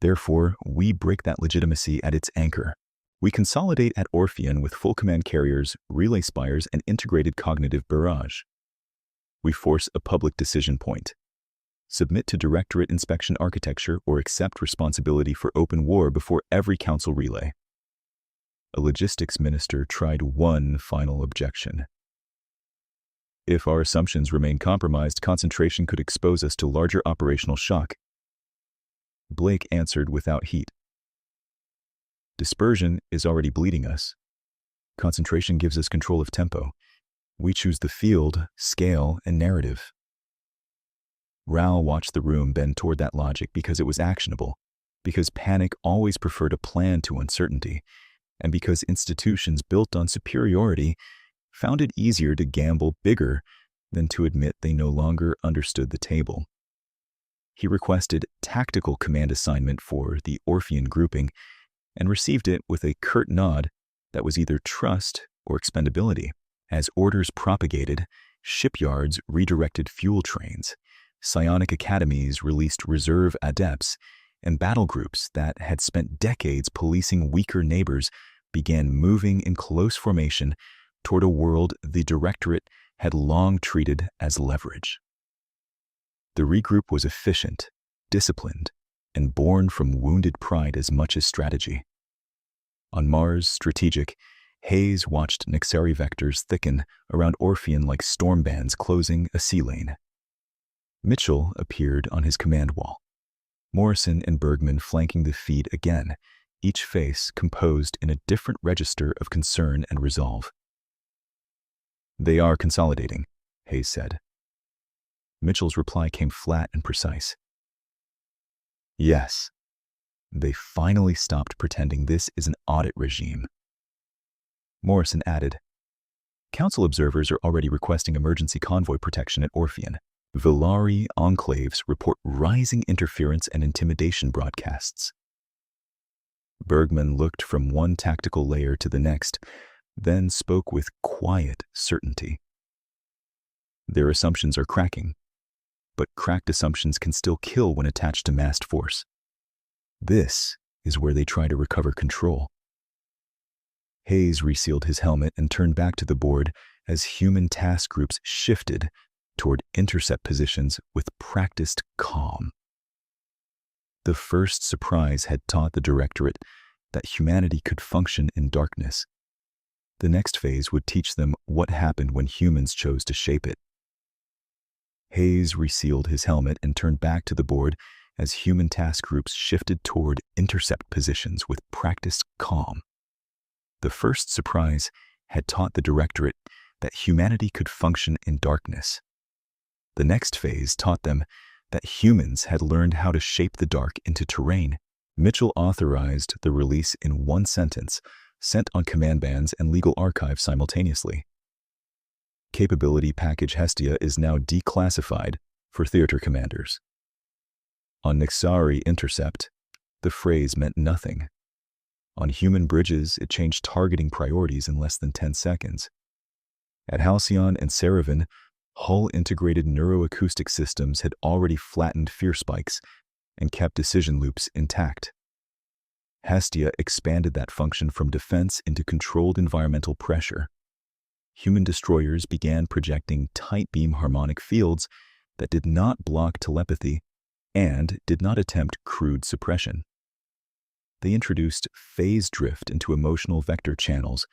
Therefore, we break that legitimacy at its anchor. We consolidate at Orpheon with full command carriers, relay spires, and integrated cognitive barrage. We force a public decision point. Submit to directorate inspection architecture or accept responsibility for open war before every council relay. A logistics minister tried one final objection. If our assumptions remain compromised, concentration could expose us to larger operational shock. Blake answered without heat. Dispersion is already bleeding us. Concentration gives us control of tempo. We choose the field, scale, and narrative. Raoul watched the room bend toward that logic because it was actionable, because panic always preferred a plan to uncertainty, and because institutions built on superiority found it easier to gamble bigger than to admit they no longer understood the table. He requested tactical command assignment for the Orpheon grouping and received it with a curt nod that was either trust or expendability. As orders propagated, shipyards redirected fuel trains, psionic academies released reserve adepts, and battle groups that had spent decades policing weaker neighbors began moving in close formation toward a world the Directorate had long treated as leverage. The regroup was efficient, disciplined, and born from wounded pride as much as strategy. On Mars, strategic, Hayes watched Nixari vectors thicken around Orpheon like storm bands closing a sea lane. Mitchell appeared on his command wall, Morrison and Bergman flanking the feed again, each face composed in a different register of concern and resolve. "They are consolidating," Hayes said. Mitchell's reply came flat and precise. "Yes. They finally stopped pretending this is an audit regime." Morrison added, "Council observers are already requesting emergency convoy protection at Orpheon. Villari enclaves report rising interference and intimidation broadcasts." Bergman looked from one tactical layer to the next, then spoke with quiet certainty. "Their assumptions are cracking, but cracked assumptions can still kill when attached to massed force. This is where they try to recover control." Hayes resealed his helmet and turned back to the board as human task groups shifted toward intercept positions with practiced calm. The first surprise had taught the Directorate that humanity could function in darkness. The next phase would teach them what happened when humans chose to shape it. Hayes resealed his helmet and turned back to the board as human task groups shifted toward intercept positions with practiced calm. The first surprise had taught the Directorate that humanity could function in darkness. The next phase taught them that humans had learned how to shape the dark into terrain. Mitchell authorized the release in one sentence, sent on command bands and legal archives simultaneously. Capability Package Hestia is now declassified for theater commanders. On Nixari Intercept, the phrase meant nothing. On human bridges, it changed targeting priorities in less than 10 seconds. At Halcyon and Seravan, hull-integrated neuroacoustic systems had already flattened fear spikes and kept decision loops intact. Hestia expanded that function from defense into controlled environmental pressure. Human destroyers began projecting tight beam harmonic fields that did not block telepathy and did not attempt crude suppression. They introduced phase drift into emotional vector channels,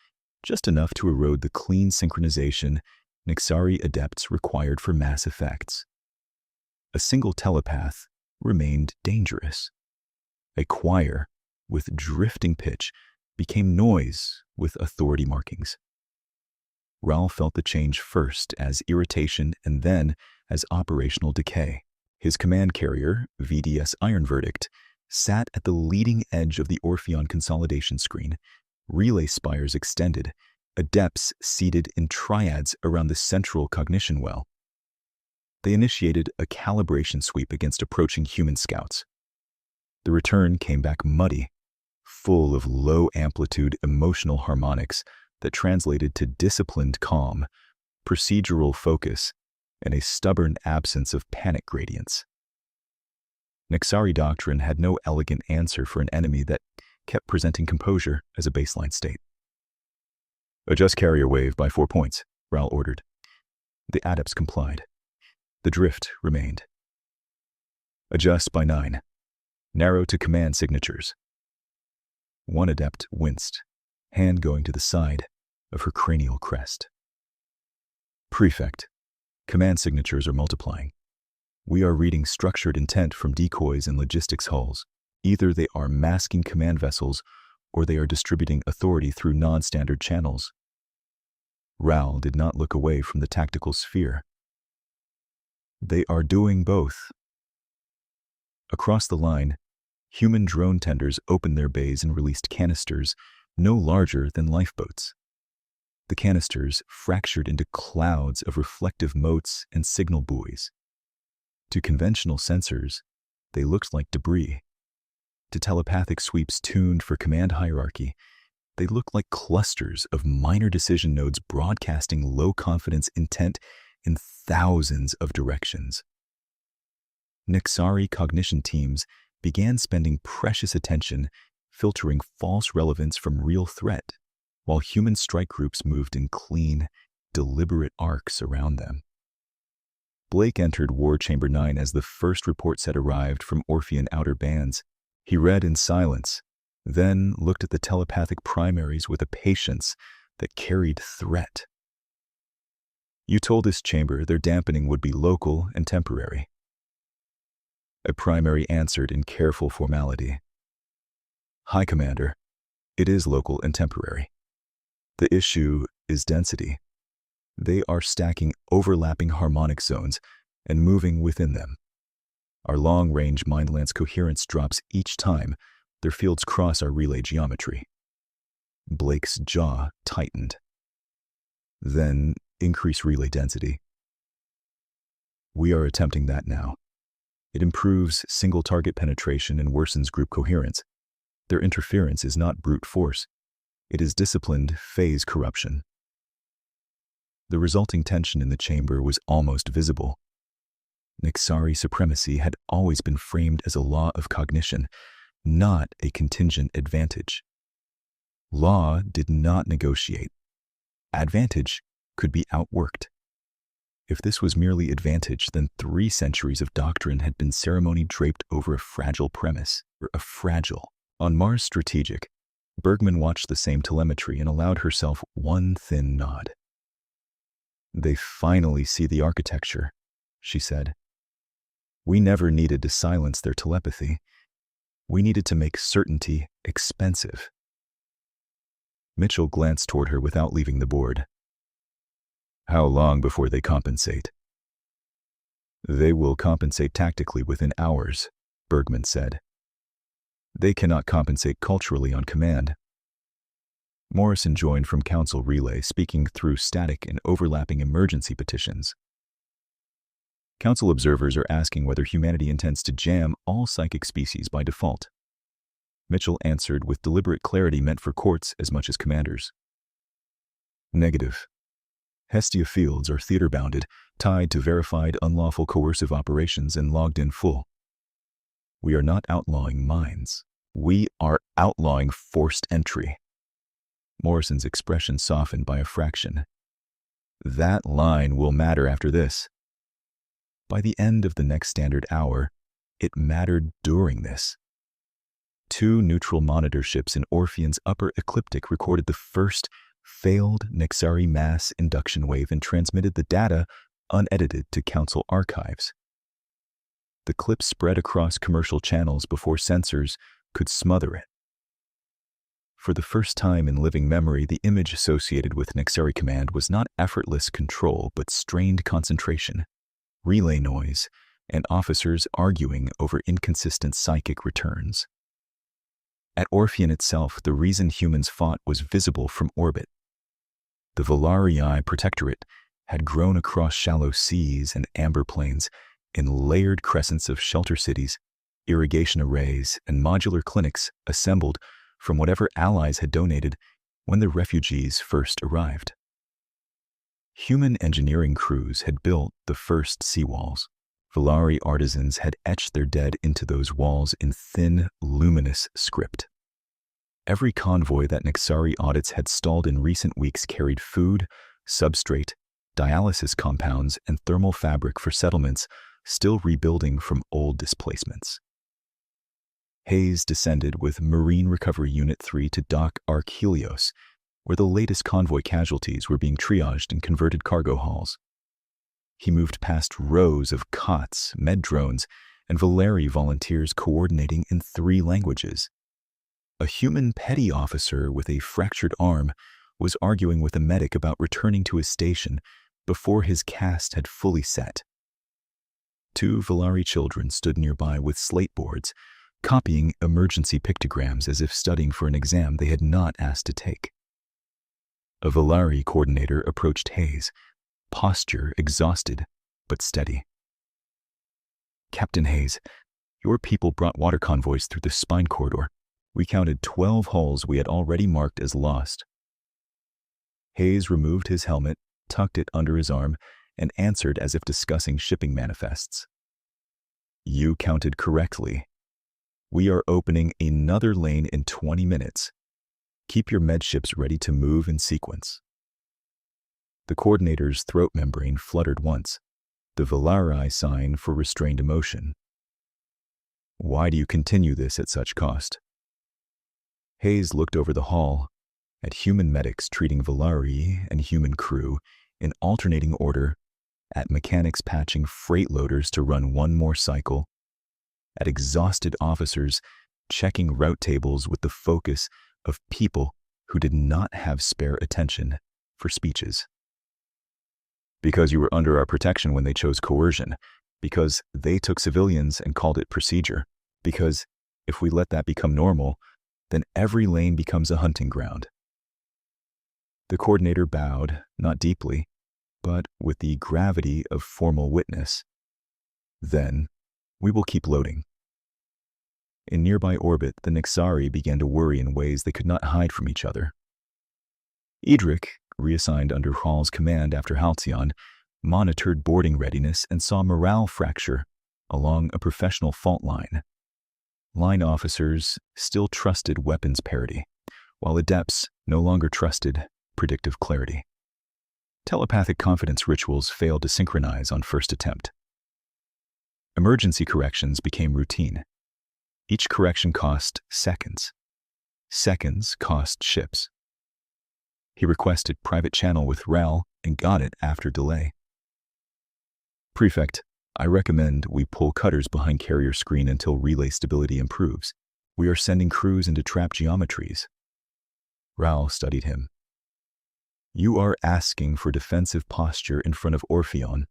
just enough to erode the clean synchronization Nixari adepts required for mass effects. A single telepath remained dangerous. A choir with drifting pitch became noise with authority markings. Raoul felt the change first as irritation and then as operational decay. His command carrier, VDS Iron Verdict, sat at the leading edge of the Orpheon consolidation screen, relay spires extended, adepts seated in triads around the central cognition well. They initiated a calibration sweep against approaching human scouts. The return came back muddy, full of low-amplitude emotional harmonics that translated to disciplined calm, procedural focus, and a stubborn absence of panic gradients. Nixari doctrine had no elegant answer for an enemy that kept presenting composure as a baseline state. "Adjust carrier wave by 4 points," Raoul ordered. The adepts complied. The drift remained. "Adjust by 9. Narrow to command signatures." One adept winced, hand going to the side of her cranial crest. "Prefect, command signatures are multiplying. We are reading structured intent from decoys and logistics hulls. Either they are masking command vessels or they are distributing authority through non-standard channels." Raoul did not look away from the tactical sphere. "They are doing both." Across the line, human drone tenders opened their bays and released canisters no larger than lifeboats. The canisters fractured into clouds of reflective motes and signal buoys. To conventional sensors, they looked like debris. To telepathic sweeps tuned for command hierarchy, they looked like clusters of minor decision nodes broadcasting low-confidence intent in thousands of directions. Nixari cognition teams began spending precious attention filtering false relevance from real threat, while human strike groups moved in clean, deliberate arcs around them. Blake entered War Chamber 9 as the first report set arrived from Orphean outer bands. He read in silence, then looked at the telepathic primaries with a patience that carried threat. "You told this chamber their dampening would be local and temporary." A primary answered in careful formality. "High Commander, it is local and temporary. The issue is density. They are stacking overlapping harmonic zones and moving within them. Our long-range mind-lance coherence drops each time their fields cross our relay geometry." Blake's jaw tightened. "Then increase relay density." "We are attempting that now. It improves single-target penetration and worsens group coherence. Their interference is not brute force. It is disciplined phase corruption." The resulting tension in the chamber was almost visible. Nixari supremacy had always been framed as a law of cognition, not a contingent advantage. Law did not negotiate. Advantage could be outworked. If this was merely advantage, then 3 centuries of doctrine had been ceremony draped over a fragile premise, or a fragile. On Mars Strategic, Bergman watched the same telemetry and allowed herself one thin nod. "They finally see the architecture," she said. "We never needed to silence their telepathy. We needed to make certainty expensive." Mitchell glanced toward her without leaving the board. "How long before they compensate?" "They will compensate tactically within hours," Bergman said. "They cannot compensate culturally on command." Morrison joined from Council Relay, speaking through static and overlapping emergency petitions. Council observers are asking whether humanity intends to jam all psychic species by default. Mitchell answered with deliberate clarity meant for courts as much as commanders. "Negative. Hestia fields are theater-bounded, tied to verified unlawful coercive operations and logged in full. We are not outlawing minds. We are outlawing forced entry." Morrison's expression softened by a fraction. "That line will matter after this." By the end of the next standard hour, it mattered during this. 2 neutral monitor ships in Orphean's upper ecliptic recorded the first failed Nixari mass induction wave and transmitted the data unedited to Council archives. The clip spread across commercial channels before sensors could smother it. For the first time in living memory, the image associated with Nixari command was not effortless control, but strained concentration, relay noise, and officers arguing over inconsistent psychic returns. At Orphean itself, the reason humans fought was visible from orbit. The Valarii Protectorate had grown across shallow seas and amber plains in layered crescents of shelter cities, irrigation arrays, and modular clinics assembled from whatever allies had donated when the refugees first arrived. Human engineering crews had built the first seawalls, Valari artisans had etched their dead into those walls in thin, luminous script. Every convoy that Nexari audits had stalled in recent weeks carried food, substrate, dialysis compounds, and thermal fabric for settlements still rebuilding from old displacements. Hayes descended with Marine Recovery Unit 3 to dock Ark Helios, where the latest convoy casualties were being triaged in converted cargo halls. He moved past rows of COTS, med drones, and Valeri volunteers coordinating in 3 languages. A human petty officer with a fractured arm was arguing with a medic about returning to his station before his cast had fully set. 2 Valari children stood nearby with slate boards, copying emergency pictograms as if studying for an exam they had not asked to take. A Valari coordinator approached Hayes, posture exhausted but steady. "Captain Hayes, your people brought water convoys through the spine corridor. We counted 12 hulls we had already marked as lost." Hayes removed his helmet, tucked it under his arm, and answered as if discussing shipping manifests. "You counted correctly. We are opening another lane in 20 minutes. Keep your med ships ready to move in sequence." The coordinator's throat membrane fluttered once, the Valari sign for restrained emotion. "Why do you continue this at such cost?" Hayes looked over the hall, at human medics treating Valari and human crew in alternating order, at mechanics patching freight loaders to run one more cycle, at exhausted officers checking route tables with the focus of people who did not have spare attention for speeches. "Because you were under our protection when they chose coercion, because they took civilians and called it procedure, because if we let that become normal, then every lane becomes a hunting ground." The coordinator bowed, not deeply, but with the gravity of formal witness. "Then, we will keep loading." In nearby orbit, the Nexari began to worry in ways they could not hide from each other. Edric, reassigned under Hall's command after Halcyon, monitored boarding readiness and saw morale fracture along a professional fault line. Line officers still trusted weapons parity, while adepts no longer trusted predictive clarity. Telepathic confidence rituals failed to synchronize on first attempt. Emergency corrections became routine. Each correction cost seconds. Seconds cost ships. He requested private channel with Ral and got it after delay. "Prefect, I recommend we pull cutters behind carrier screen until relay stability improves. We are sending crews into trap geometries." Ral studied him. "You are asking for defensive posture in front of Orpheon,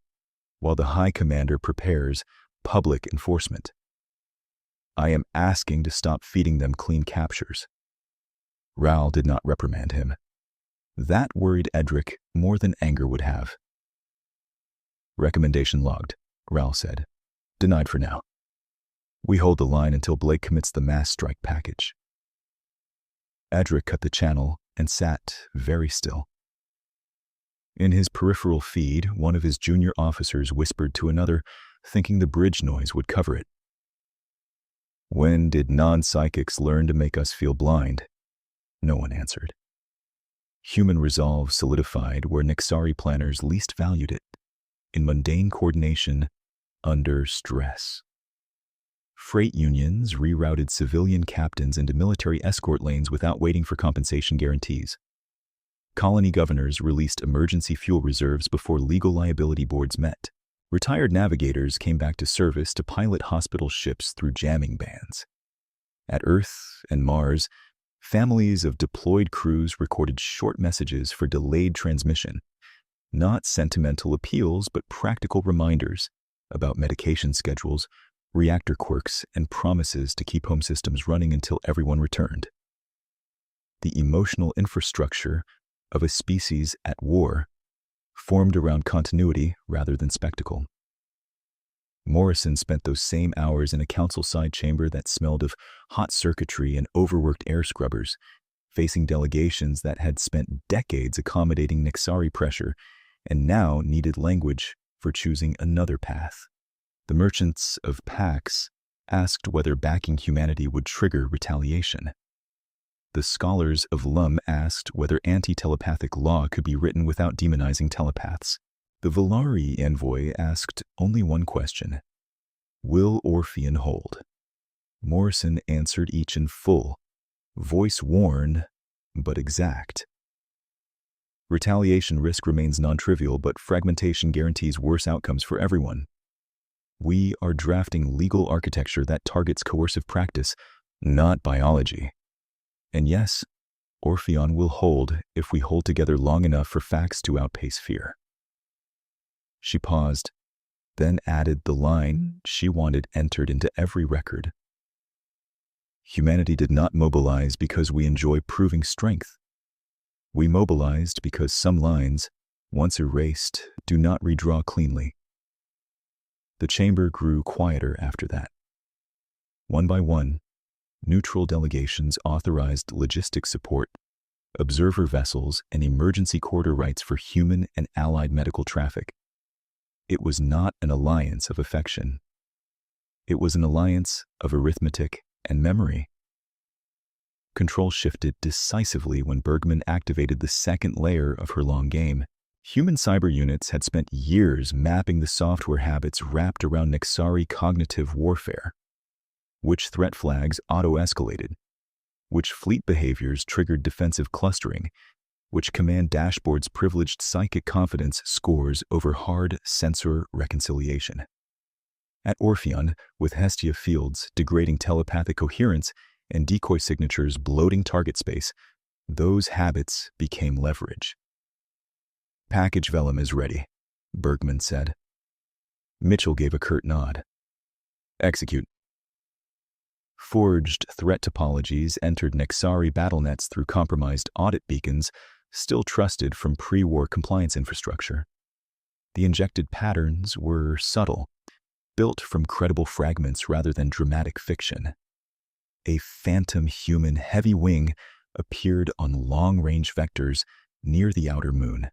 while the High Commander prepares public enforcement. I am asking to stop feeding them clean captures." Ral did not reprimand him. That worried Edric more than anger would have. "Recommendation logged," Ral said. "Denied for now. We hold the line until Blake commits the mass strike package." Edric cut the channel and sat very still. In his peripheral feed, one of his junior officers whispered to another, thinking the bridge noise would cover it. "When did non-psychics learn to make us feel blind?" No one answered. Human resolve solidified where Nexari planners least valued it, in mundane coordination under stress. Freight unions rerouted civilian captains into military escort lanes without waiting for compensation guarantees. Colony governors released emergency fuel reserves before legal liability boards met. Retired navigators came back to service to pilot hospital ships through jamming bans. At Earth and Mars, families of deployed crews recorded short messages for delayed transmission, not sentimental appeals but practical reminders about medication schedules, reactor quirks, and promises to keep home systems running until everyone returned. The emotional infrastructure of a species at war formed around continuity rather than spectacle. Morrison spent those same hours in a council-side chamber that smelled of hot circuitry and overworked air scrubbers, facing delegations that had spent decades accommodating Nexari pressure and now needed language for choosing another path. The merchants of Pax asked whether backing humanity would trigger retaliation. The scholars of Lum asked whether anti-telepathic law could be written without demonizing telepaths. The Volari envoy asked only one question: will Orpheon hold? Morrison answered each in full, voice worn, but exact. Retaliation risk remains non-trivial, but fragmentation guarantees worse outcomes for everyone. We are drafting legal architecture that targets coercive practice, not biology. And yes, Orpheon will hold if we hold together long enough for facts to outpace fear. She paused, then added the line she wanted entered into every record. Humanity did not mobilize because we enjoy proving strength. We mobilized because some lines, once erased, do not redraw cleanly. The chamber grew quieter after that. One by one, neutral delegations authorized logistics support, observer vessels, and emergency corridor rights for human and allied medical traffic. It was not an alliance of affection. It was an alliance of arithmetic and memory. Control shifted decisively when Bergman activated the second layer of her long game. Human cyber units had spent years mapping the software habits wrapped around Nexari cognitive warfare. Which threat flags auto-escalated, which fleet behaviors triggered defensive clustering, which command dashboards privileged psychic confidence scores over hard sensor reconciliation. At Orpheon, with Hestia fields degrading telepathic coherence and decoy signatures bloating target space, those habits became leverage. Package vellum is ready, Bergman said. Mitchell gave a curt nod. Execute. Forged threat topologies entered Nexari battlenets through compromised audit beacons, still trusted from pre-war compliance infrastructure. The injected patterns were subtle, built from credible fragments rather than dramatic fiction. A phantom human heavy wing appeared on long-range vectors near the outer moon.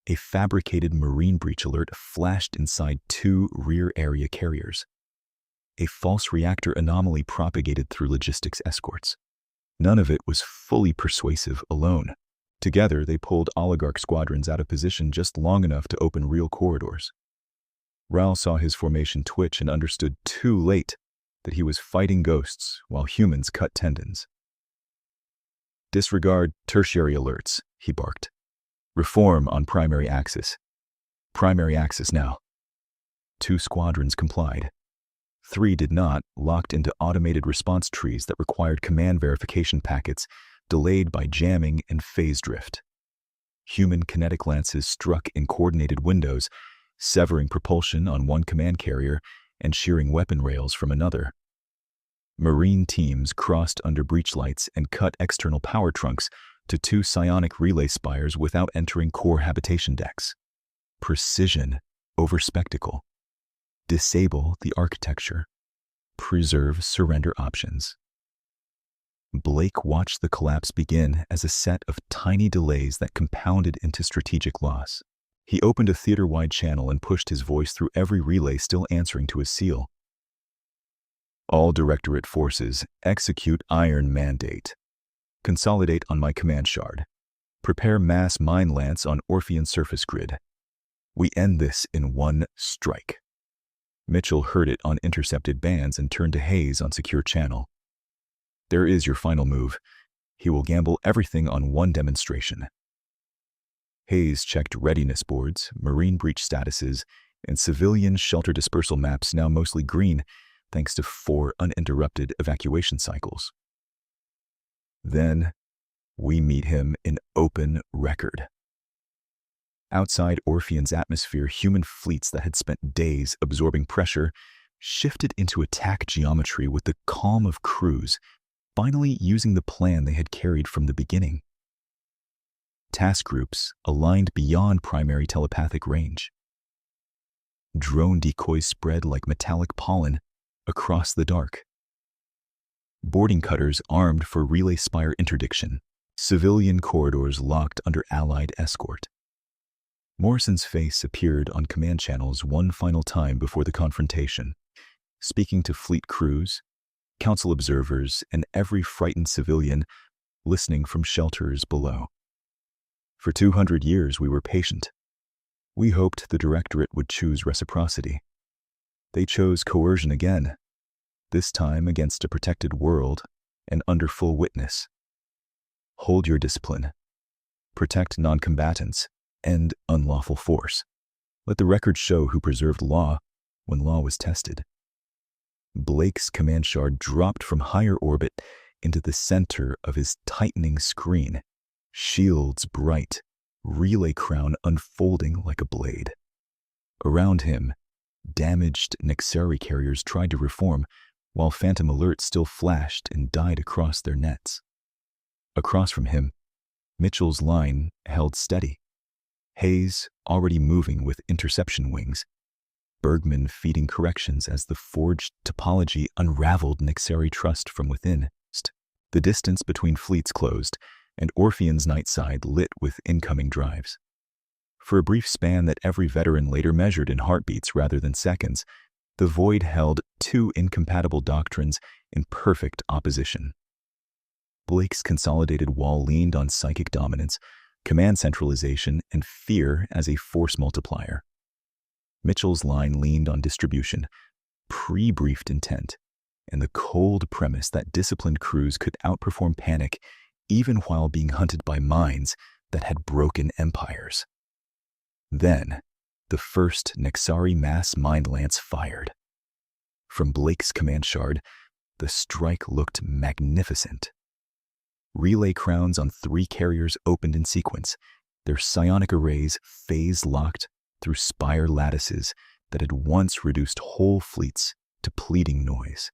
A fabricated marine breach alert flashed inside 2 rear area carriers. A false reactor anomaly propagated through logistics escorts. None of it was fully persuasive alone. Together, they pulled oligarch squadrons out of position just long enough to open real corridors. Raoul saw his formation twitch and understood too late that he was fighting ghosts while humans cut tendons. Disregard tertiary alerts, he barked. Reform on primary axis. Primary axis now. 2 squadrons complied. 3 did not, locked into automated response trees that required command verification packets delayed by jamming and phase drift. Human kinetic lances struck in coordinated windows, severing propulsion on one command carrier and shearing weapon rails from another. Marine teams crossed under breach lights and cut external power trunks to 2 psionic relay spires without entering core habitation decks. Precision over spectacle. Disable the architecture. Preserve surrender options. Blake watched the collapse begin as a set of tiny delays that compounded into strategic loss. He opened a theater-wide channel and pushed his voice through every relay still answering to his seal. All Directorate forces, execute Iron Mandate. Consolidate on my command shard. Prepare mass mine lance on Orpheon surface grid. We end this in one strike. Mitchell heard it on intercepted bands and turned to Hayes on secure channel. There is your final move. He will gamble everything on one demonstration. Hayes checked readiness boards, marine breach statuses, and civilian shelter dispersal maps, now mostly green, thanks to 4 uninterrupted evacuation cycles. Then, we meet him in open record. Outside Orpheon's atmosphere, human fleets that had spent days absorbing pressure shifted into attack geometry with the calm of crews, finally using the plan they had carried from the beginning. Task groups aligned beyond primary telepathic range. Drone decoys spread like metallic pollen across the dark. Boarding cutters armed for relay spire interdiction. Civilian corridors locked under Allied escort. Morrison's face appeared on command channels one final time before the confrontation, speaking to fleet crews, council observers, and every frightened civilian listening from shelters below. For 200 years we were patient. We hoped the Directorate would choose reciprocity. They chose coercion again, this time against a protected world and under full witness. Hold your discipline. Protect non-combatants and unlawful force. Let the record show who preserved law when law was tested. Blake's command shard dropped from higher orbit into the center of his tightening screen, shields bright, relay crown unfolding like a blade. Around him, damaged Nexari carriers tried to reform, while phantom alerts still flashed and died across their nets. Across from him, Mitchell's line held steady, Hayes already moving with interception wings, Bergman feeding corrections as the forged topology unraveled Nexari trust from within. The distance between fleets closed, and Orpheon's night side lit with incoming drives. For a brief span that every veteran later measured in heartbeats rather than seconds, the void held two incompatible doctrines in perfect opposition. Blake's consolidated wall leaned on psychic dominance, command centralization, and fear as a force multiplier. Mitchell's line leaned on distribution, pre-briefed intent, and the cold premise that disciplined crews could outperform panic even while being hunted by minds that had broken empires. Then, the first Nexari mass mind lance fired. From Blake's command shard, the strike looked magnificent. Relay crowns on 3 carriers opened in sequence, their psionic arrays phase-locked through spire lattices that had once reduced whole fleets to pleading noise.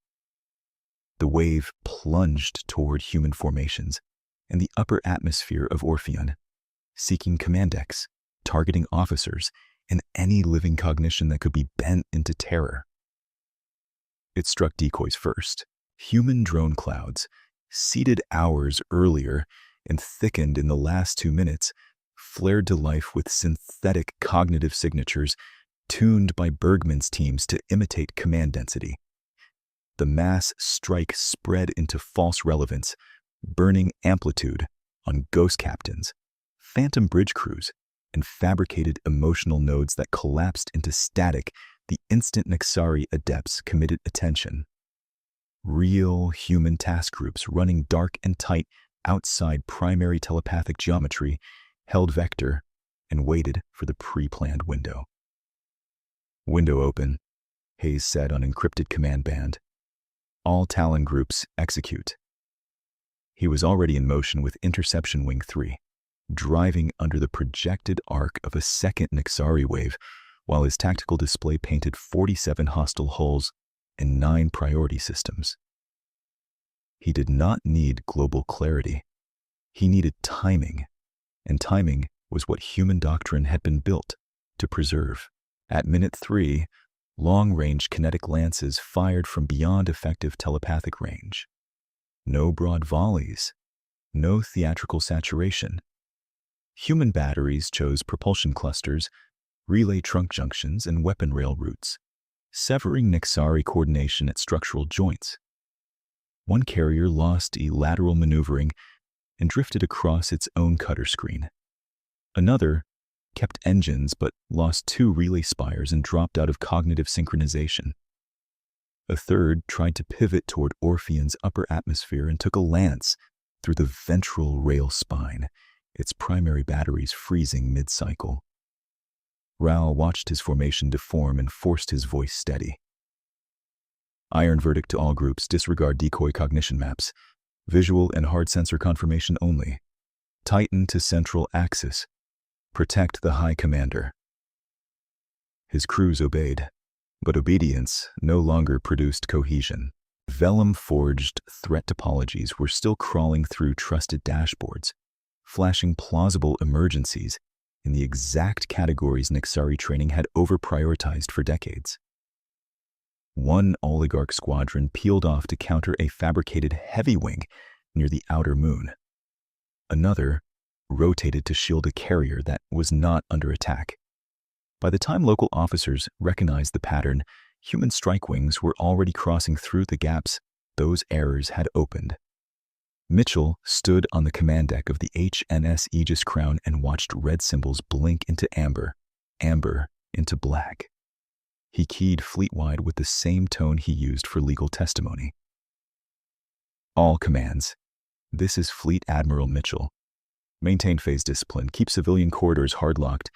The wave plunged toward human formations and the upper atmosphere of Orpheon, seeking command decks, targeting officers, and any living cognition that could be bent into terror. It struck decoys first, human drone clouds, seeded hours earlier and thickened in the last 2 minutes, flared to life with synthetic cognitive signatures tuned by Bergman's teams to imitate command density. The mass strike spread into false relevance, burning amplitude on ghost captains, phantom bridge crews, and fabricated emotional nodes that collapsed into static the instant Nexari adepts committed attention. Real human task groups running dark and tight outside primary telepathic geometry held vector and waited for the pre-planned window. Window open, Hayes said on encrypted command band. All Talon groups execute. He was already in motion with Interception Wing 3, driving under the projected arc of a second Nexari wave, while his tactical display painted 47 hostile hulls and 9 priority systems. He did not need global clarity. He needed timing, and timing was what human doctrine had been built to preserve. At minute 3, long-range kinetic lances fired from beyond effective telepathic range. No broad volleys, no theatrical saturation. Human batteries chose propulsion clusters, relay trunk junctions, and weapon rail routes, severing Nexari coordination at structural joints. One carrier lost lateral maneuvering and drifted across its own cutter screen. Another kept engines but lost 2 relay spires and dropped out of cognitive synchronization. A third tried to pivot toward Orpheon's upper atmosphere and took a lance through the ventral rail spine, its primary batteries freezing mid-cycle. Raoul watched his formation deform and forced his voice steady. Iron verdict to all groups: disregard decoy cognition maps. Visual and hard sensor confirmation only. Tighten to central axis. Protect the High Commander. His crews obeyed, but obedience no longer produced cohesion. Vellum-forged threat topologies were still crawling through trusted dashboards, flashing plausible emergencies in the exact categories Nexari training had over-prioritized for decades. One oligarch squadron peeled off to counter a fabricated heavy wing near the outer moon. Another rotated to shield a carrier that was not under attack. By the time local officers recognized the pattern, human strike wings were already crossing through the gaps those errors had opened. Mitchell stood on the command deck of the HNS Aegis Crown and watched red symbols blink into amber, amber into black. He keyed fleet-wide with the same tone he used for legal testimony. All commands. This is Fleet Admiral Mitchell. Maintain phase discipline, keep civilian corridors hard-locked,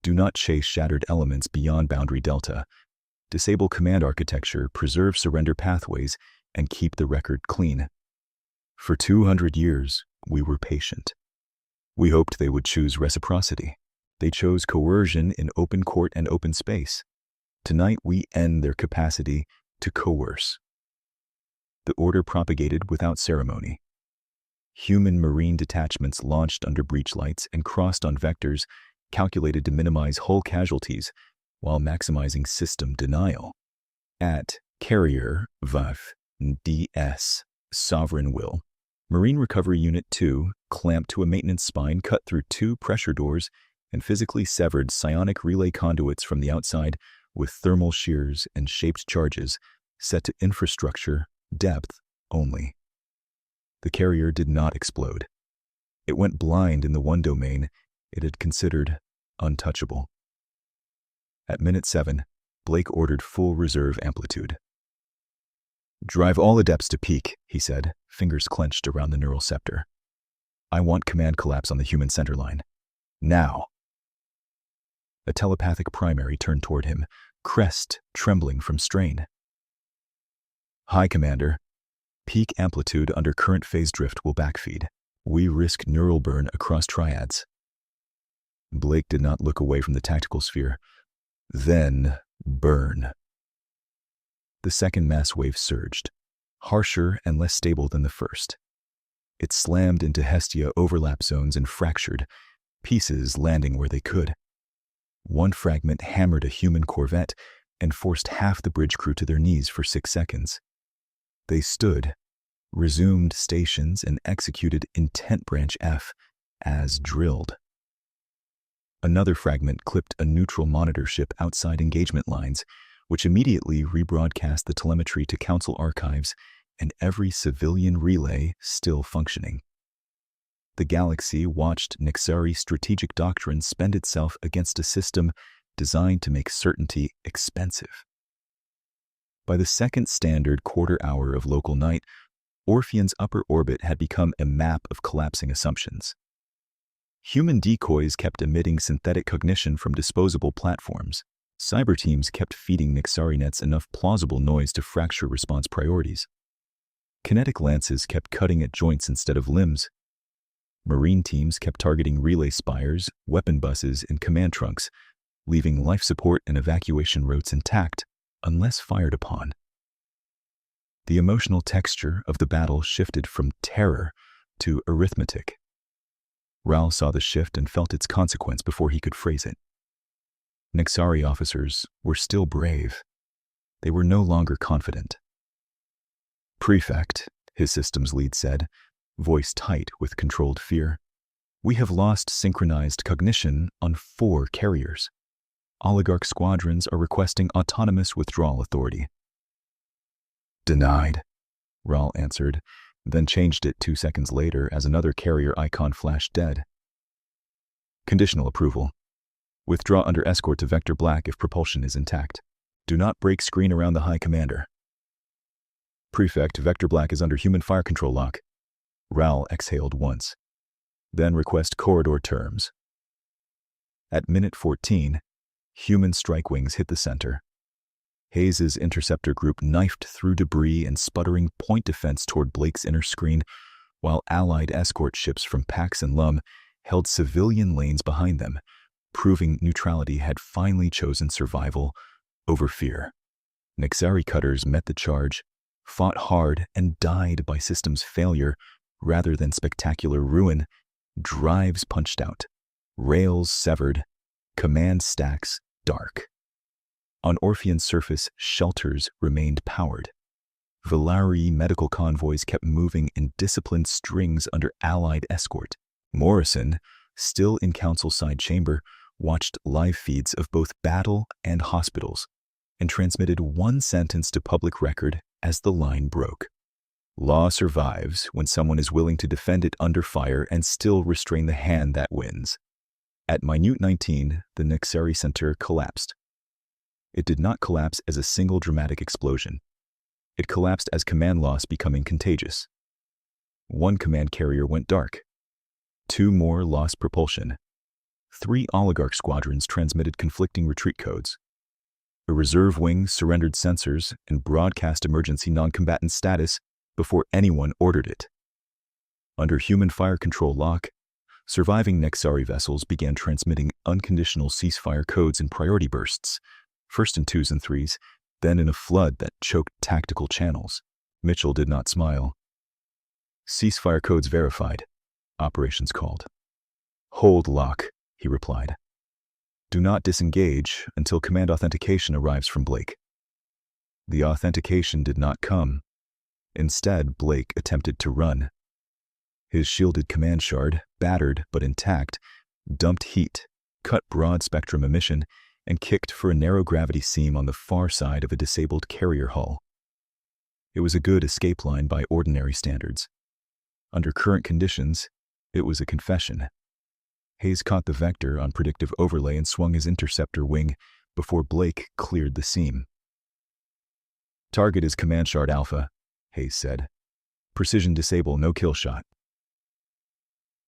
do not chase shattered elements beyond boundary delta, disable command architecture, preserve surrender pathways, and keep the record clean. For 200 years, we were patient. We hoped they would choose reciprocity. They chose coercion in open court and open space. Tonight, we end their capacity to coerce. The order propagated without ceremony. Human marine detachments launched under breach lights and crossed on vectors calculated to minimize hull casualties while maximizing system denial. At Carrier VAF DS Sovereign Will, Marine Recovery Unit 2 clamped to a maintenance spine cut through 2 pressure doors and physically severed psionic relay conduits from the outside with thermal shears and shaped charges set to infrastructure depth only. The carrier did not explode. It went blind in the one domain it had considered untouchable. At minute 7, Blake ordered full reserve amplitude. "Drive all adepts to peak," he said, fingers clenched around the neural scepter. "I want command collapse on the human center line. Now." A telepathic primary turned toward him, crest trembling from strain. "Hi, Commander. Peak amplitude under current phase drift will backfeed. We risk neural burn across triads." Blake did not look away from the tactical sphere. Then burn. The second mass wave surged, harsher and less stable than the first. It slammed into Hestia overlap zones and fractured, pieces landing where they could. One fragment hammered a human corvette and forced half the bridge crew to their knees for 6 seconds. They stood, resumed stations, and executed Intent Branch F as drilled. Another fragment clipped a neutral monitor ship outside engagement lines, which immediately rebroadcast the telemetry to Council archives and every civilian relay still functioning. The galaxy watched Nixari strategic doctrine spend itself against a system designed to make certainty expensive. By the second standard quarter hour of local night, Orpheon's upper orbit had become a map of collapsing assumptions. Human decoys kept emitting synthetic cognition from disposable platforms. Cyber teams kept feeding Nixari nets enough plausible noise to fracture response priorities. Kinetic lances kept cutting at joints instead of limbs. Marine teams kept targeting relay spires, weapon buses, and command trunks, leaving life support and evacuation routes intact unless fired upon. The emotional texture of the battle shifted from terror to arithmetic. Raoul saw the shift and felt its consequence before he could phrase it. Nixari officers were still brave. They were no longer confident. "Prefect," his systems lead said, voice tight with controlled fear, "we have lost synchronized cognition on 4 carriers. Oligarch squadrons are requesting autonomous withdrawal authority." "Denied," Raoul answered, then changed it 2 seconds later as another carrier icon flashed dead. "Conditional approval. Withdraw under escort to Vector Black if propulsion is intact. Do not break screen around the High Commander." "Prefect, Vector Black is under human fire control lock." Raoul exhaled once. "Then request corridor terms." At minute 14, human strike wings hit the center. Hayes's interceptor group knifed through debris and sputtering point defense toward Blake's inner screen, while allied escort ships from Pax and Lum held civilian lanes behind them, proving neutrality had finally chosen survival over fear. Nixari cutters met the charge, fought hard, and died by systems failure rather than spectacular ruin. Drives punched out, rails severed, command stacks dark. On Orpheon's surface, shelters remained powered. Valari medical convoys kept moving in disciplined strings under Allied escort. Morrison, still in council-side chamber, watched live feeds of both battle and hospitals and transmitted one sentence to public record as the line broke. Law survives when someone is willing to defend it under fire and still restrain the hand that wins. At minute 19, the Nexari Center collapsed. It did not collapse as a single dramatic explosion. It collapsed as command loss becoming contagious. One command carrier went dark. 2 more lost propulsion. 3 oligarch squadrons transmitted conflicting retreat codes. A reserve wing surrendered sensors and broadcast emergency non-combatant status before anyone ordered it. Under human fire control lock, surviving Nexari vessels began transmitting unconditional ceasefire codes in priority bursts, first in 2s and 3s, then in a flood that choked tactical channels. Mitchell did not smile. Ceasefire codes verified. Operations called. Hold lock, he replied. Do not disengage until command authentication arrives from Blake. The authentication did not come. Instead, Blake attempted to run. His shielded command shard, battered but intact, dumped heat, cut broad-spectrum emission, and kicked for a narrow gravity seam on the far side of a disabled carrier hull. It was a good escape line by ordinary standards. Under current conditions, it was a confession. Hayes caught the vector on predictive overlay and swung his interceptor wing before Blake cleared the seam. Target is Command Shard Alpha, Hayes said. Precision disable, no kill shot.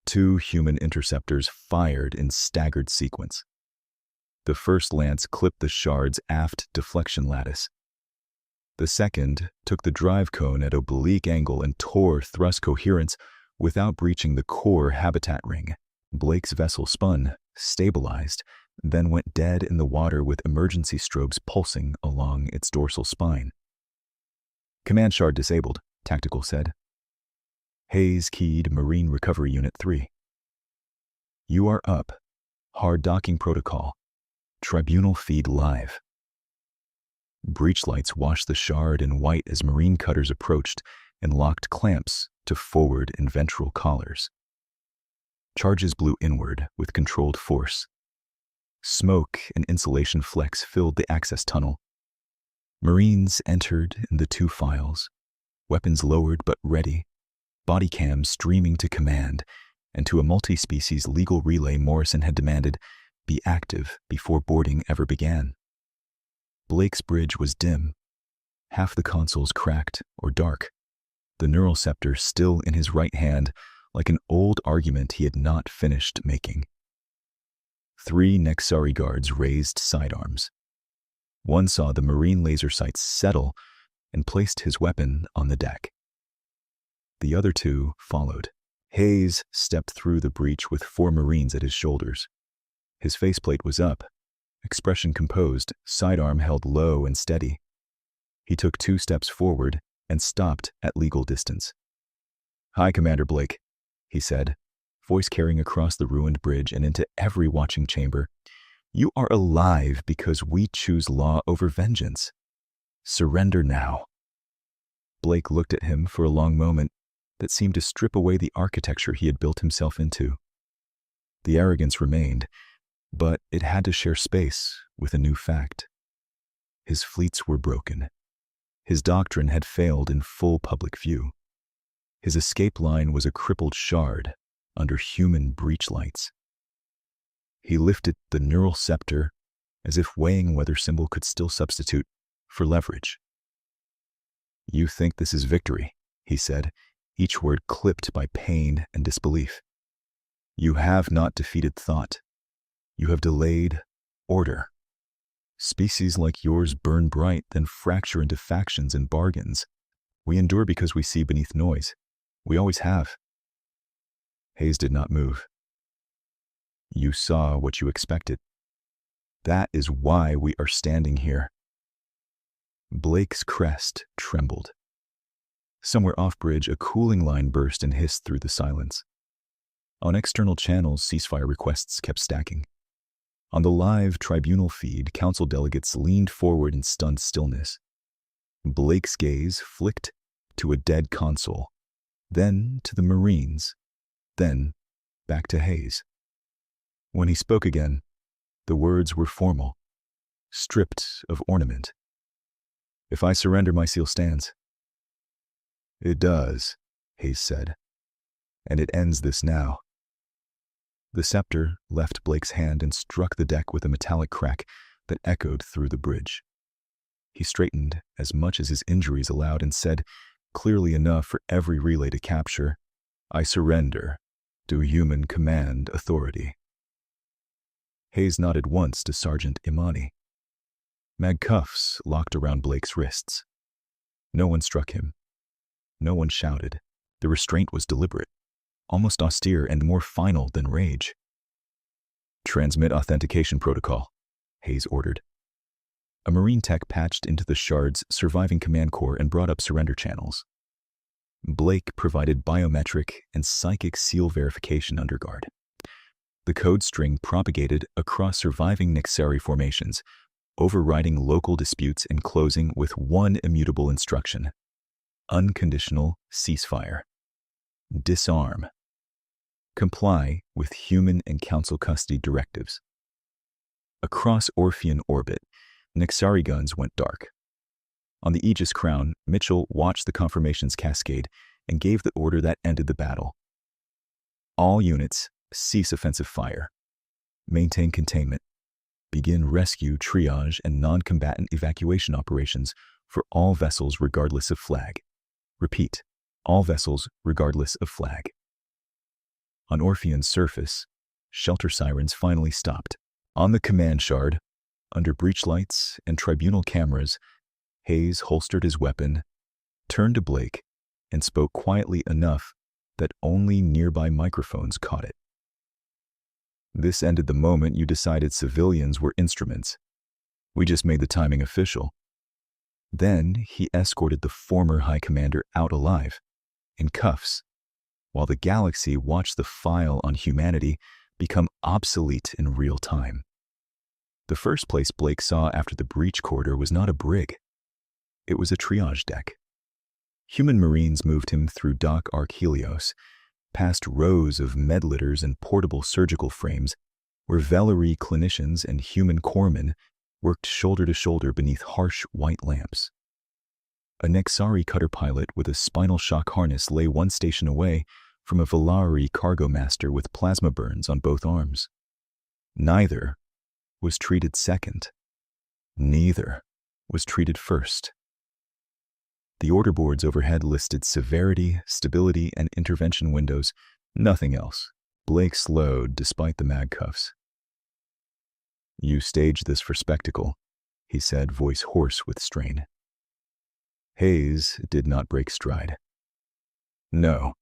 2 human interceptors fired in staggered sequence. The first lance clipped the shard's aft deflection lattice. The second took the drive cone at oblique angle and tore thrust coherence without breaching the core habitat ring. Blake's vessel spun, stabilized, then went dead in the water with emergency strobes pulsing along its dorsal spine. Command shard disabled, Tactical said. Hayes keyed Marine Recovery Unit 3. You are up. Hard docking protocol. Tribunal feed live. Breach lights washed the shard in white as marine cutters approached and locked clamps to forward and ventral collars. Charges blew inward with controlled force. Smoke and insulation flecks filled the access tunnel. Marines entered in the 2 files, weapons lowered but ready, body cams streaming to command, and to a multi-species legal relay Morrison had demanded be active before boarding ever began. Blake's bridge was dim, half the consoles cracked or dark, the neural scepter still in his right hand like an old argument he had not finished making. 3 Nexari guards raised sidearms. One saw the marine laser sights settle and placed his weapon on the deck. The other 2 followed. Hayes stepped through the breach with 4 Marines at his shoulders. His faceplate was up, expression composed, sidearm held low and steady. He took 2 steps forward and stopped at legal distance. Hi, Commander Blake, he said, voice carrying across the ruined bridge and into every watching chamber. You are alive because we choose law over vengeance. Surrender now. Blake looked at him for a long moment that seemed to strip away the architecture he had built himself into. The arrogance remained, but it had to share space with a new fact. His fleets were broken. His doctrine had failed in full public view. His escape line was a crippled shard under human breach lights. He lifted the neural scepter as if weighing whether symbol could still substitute for leverage. You think this is victory, he said, each word clipped by pain and disbelief. You have not defeated thought. You have delayed order. Species like yours burn bright, then fracture into factions and bargains. We endure because we see beneath noise. We always have. Hayes did not move. You saw what you expected. That is why we are standing here. Blake's crest trembled. Somewhere off-bridge, a cooling line burst and hissed through the silence. On external channels, ceasefire requests kept stacking. On the live tribunal feed, council delegates leaned forward in stunned stillness. Blake's gaze flicked to a dead console, then to the Marines, then back to Hayes. When he spoke again, the words were formal, stripped of ornament. "If I surrender, my seal stands." "It does," Hayes said, "and it ends this now." The scepter left Blake's hand and struck the deck with a metallic crack that echoed through the bridge. He straightened as much as his injuries allowed and said, clearly enough for every relay to capture, "I surrender to human command authority." Hayes nodded once to Sergeant Imani. Mag cuffs locked around Blake's wrists. No one struck him. No one shouted. The restraint was deliberate, almost austere and more final than rage. "Transmit authentication protocol," Hayes ordered. A Marine tech patched into the shard's surviving command core and brought up surrender channels. Blake provided biometric and psychic seal verification under guard. The code string propagated across surviving Nixari formations, overriding local disputes and closing with one immutable instruction: unconditional ceasefire. Disarm. Comply with human and council custody directives. Across Orphean orbit, Nixari guns went dark. On the Aegis Crown, Mitchell watched the confirmations cascade and gave the order that ended the battle. "All units, cease offensive fire. Maintain containment. Begin rescue, triage, and non-combatant evacuation operations for all vessels regardless of flag. Repeat, all vessels regardless of flag." On Orphean's surface, shelter sirens finally stopped. On the command shard, under breach lights and tribunal cameras, Hayes holstered his weapon, turned to Blake, and spoke quietly enough that only nearby microphones caught it. "This ended the moment you decided civilians were instruments. We just made the timing official." Then he escorted the former High Commander out alive, in cuffs, while the galaxy watched the file on humanity become obsolete in real time. The first place Blake saw after the breach corridor was not a brig. It was a triage deck. Human Marines moved him through Dock Arc Helios, past rows of med litters and portable surgical frames, where Vellery clinicians and human corpsmen worked shoulder to shoulder beneath harsh white lamps. A Nexari cutter pilot with a spinal shock harness lay one station away from a Velari cargo master with plasma burns on both arms. Neither was treated second. Neither was treated first. The order boards overhead listed severity, stability, and intervention windows, nothing else. Blake slowed despite the mag cuffs. "You staged this for spectacle," he said, voice hoarse with strain. Hayes did not break stride. "No,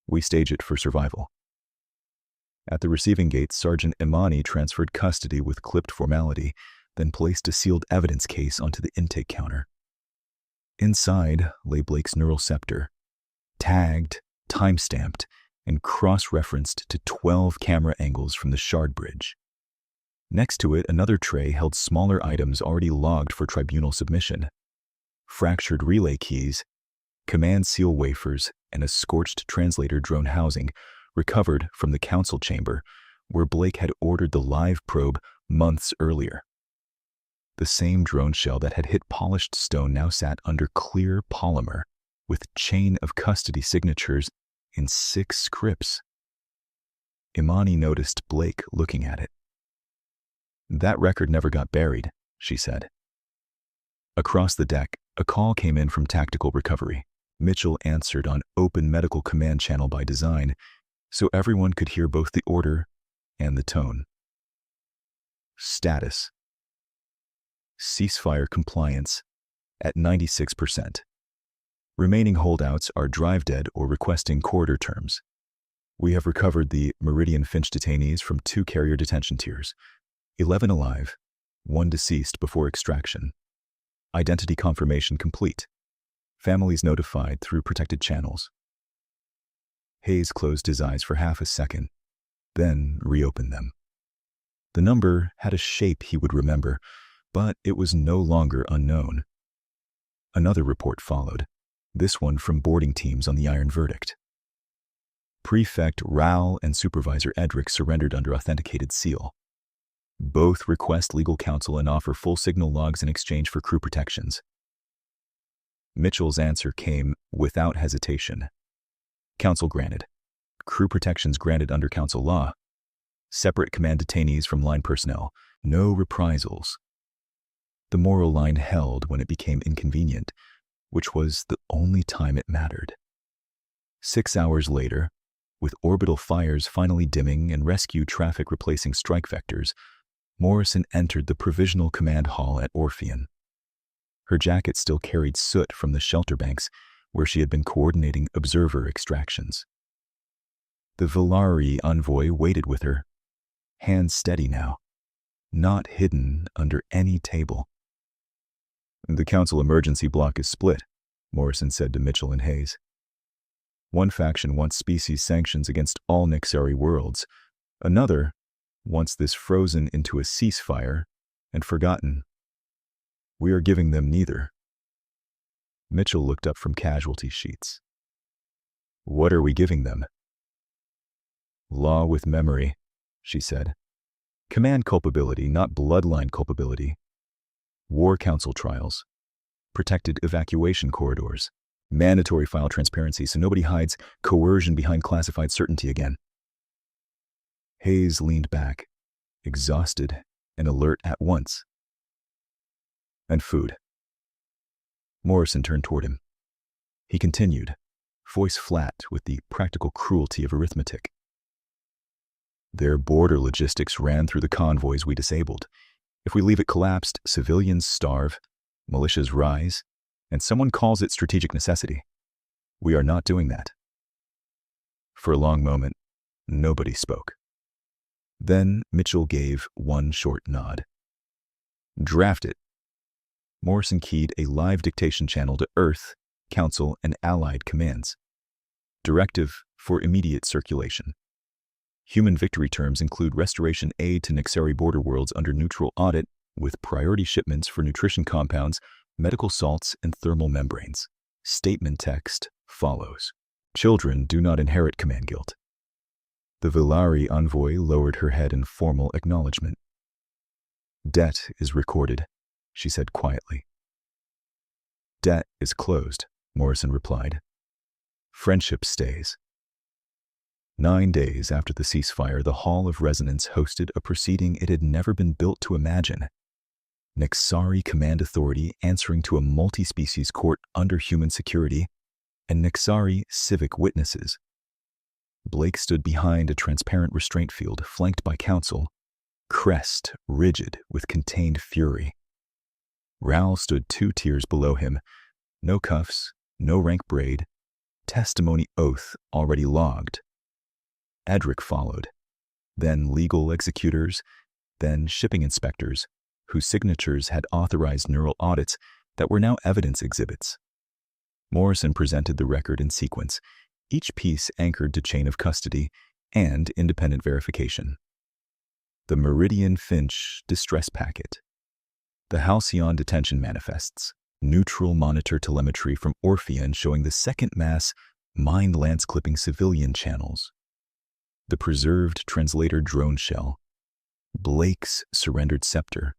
we stage it for survival." At the receiving gate, Sergeant Imani transferred custody with clipped formality, then placed a sealed evidence case onto the intake counter. Inside lay Blake's neural scepter, tagged, time-stamped, and cross-referenced to 12 camera angles from the shard bridge. Next to it, another tray held smaller items already logged for tribunal submission: fractured relay keys, command seal wafers, and a scorched translator drone housing recovered from the council chamber where Blake had ordered the live probe months earlier. The same drone shell that had hit polished stone now sat under clear polymer with chain of custody signatures in 6 scripts. Imani noticed Blake looking at it. "That record never got buried," she said. Across the deck, a call came in from tactical recovery. Mitchell answered on open medical command channel by design, so everyone could hear both the order and the tone. Status: ceasefire compliance at 96%. Remaining holdouts are drive dead or requesting corridor terms. We have recovered the Meridian Finch detainees from 2 carrier detention tiers, 11 alive, 1 deceased before extraction. Identity confirmation complete. Families notified through protected channels. Hayes closed his eyes for half a second, then reopened them. The number had a shape he would remember, but it was no longer unknown. Another report followed, this one from boarding teams on the Iron Verdict. Prefect Raoul and Supervisor Edric surrendered under authenticated seal. Both request legal counsel and offer full signal logs in exchange for crew protections. Mitchell's answer came without hesitation. Counsel granted. Crew protections granted under council law. Separate command detainees from line personnel. No reprisals. The moral line held when it became inconvenient, which was the only time it mattered. 6 hours later, with orbital fires finally dimming and rescue traffic replacing strike vectors, Morrison entered the Provisional Command Hall at Orpheon. Her jacket still carried soot from the shelter banks where she had been coordinating observer extractions. The Villari envoy waited with her, hands steady now, not hidden under any table. "The council emergency block is split," Morrison said to Mitchell and Hayes. "One faction wants species sanctions against all Nixari worlds. Another wants this frozen into a ceasefire and forgotten. We are giving them neither." Mitchell looked up from casualty sheets. "What are we giving them?" "Law with memory," she said. "Command culpability, not bloodline culpability. War council trials. Protected evacuation corridors. Mandatory file transparency so nobody hides coercion behind classified certainty again." Hayes leaned back, exhausted and alert at once. "And food." Morrison turned toward him. He continued, voice flat with the practical cruelty of arithmetic. "Their border logistics ran through the convoys we disabled. If we leave it collapsed, civilians starve, militias rise, and someone calls it strategic necessity. We are not doing that." For a long moment, nobody spoke. Then Mitchell gave one short nod. "Draft it." Morrison keyed a live dictation channel to Earth, Council, and Allied commands. Directive for immediate circulation. Human victory terms include restoration aid to Nixari border worlds under neutral audit with priority shipments for nutrition compounds, medical salts, and thermal membranes. Statement text follows. Children do not inherit command guilt. The Villari envoy lowered her head in formal acknowledgement. "Debt is recorded," she said quietly. "Debt is closed," Morrison replied. "Friendship stays." 9 days after the ceasefire, the Hall of Resonance hosted a proceeding it had never been built to imagine. Nixari Command Authority answering to a multi-species court under human security, and Nixari civic witnesses. Blake stood behind a transparent restraint field flanked by counsel, crest rigid with contained fury. Raoul stood 2 tiers below him, no cuffs, no rank braid, testimony oath already logged. Edric followed, then legal executors, then shipping inspectors, whose signatures had authorized neural audits that were now evidence exhibits. Morrison presented the record in sequence, each piece anchored to chain of custody and independent verification. The Meridian Finch distress packet, the Halcyon detention manifests, neutral monitor telemetry from Orpheon showing the second mass mind lance clipping civilian channels, the preserved translator drone shell, Blake's surrendered scepter,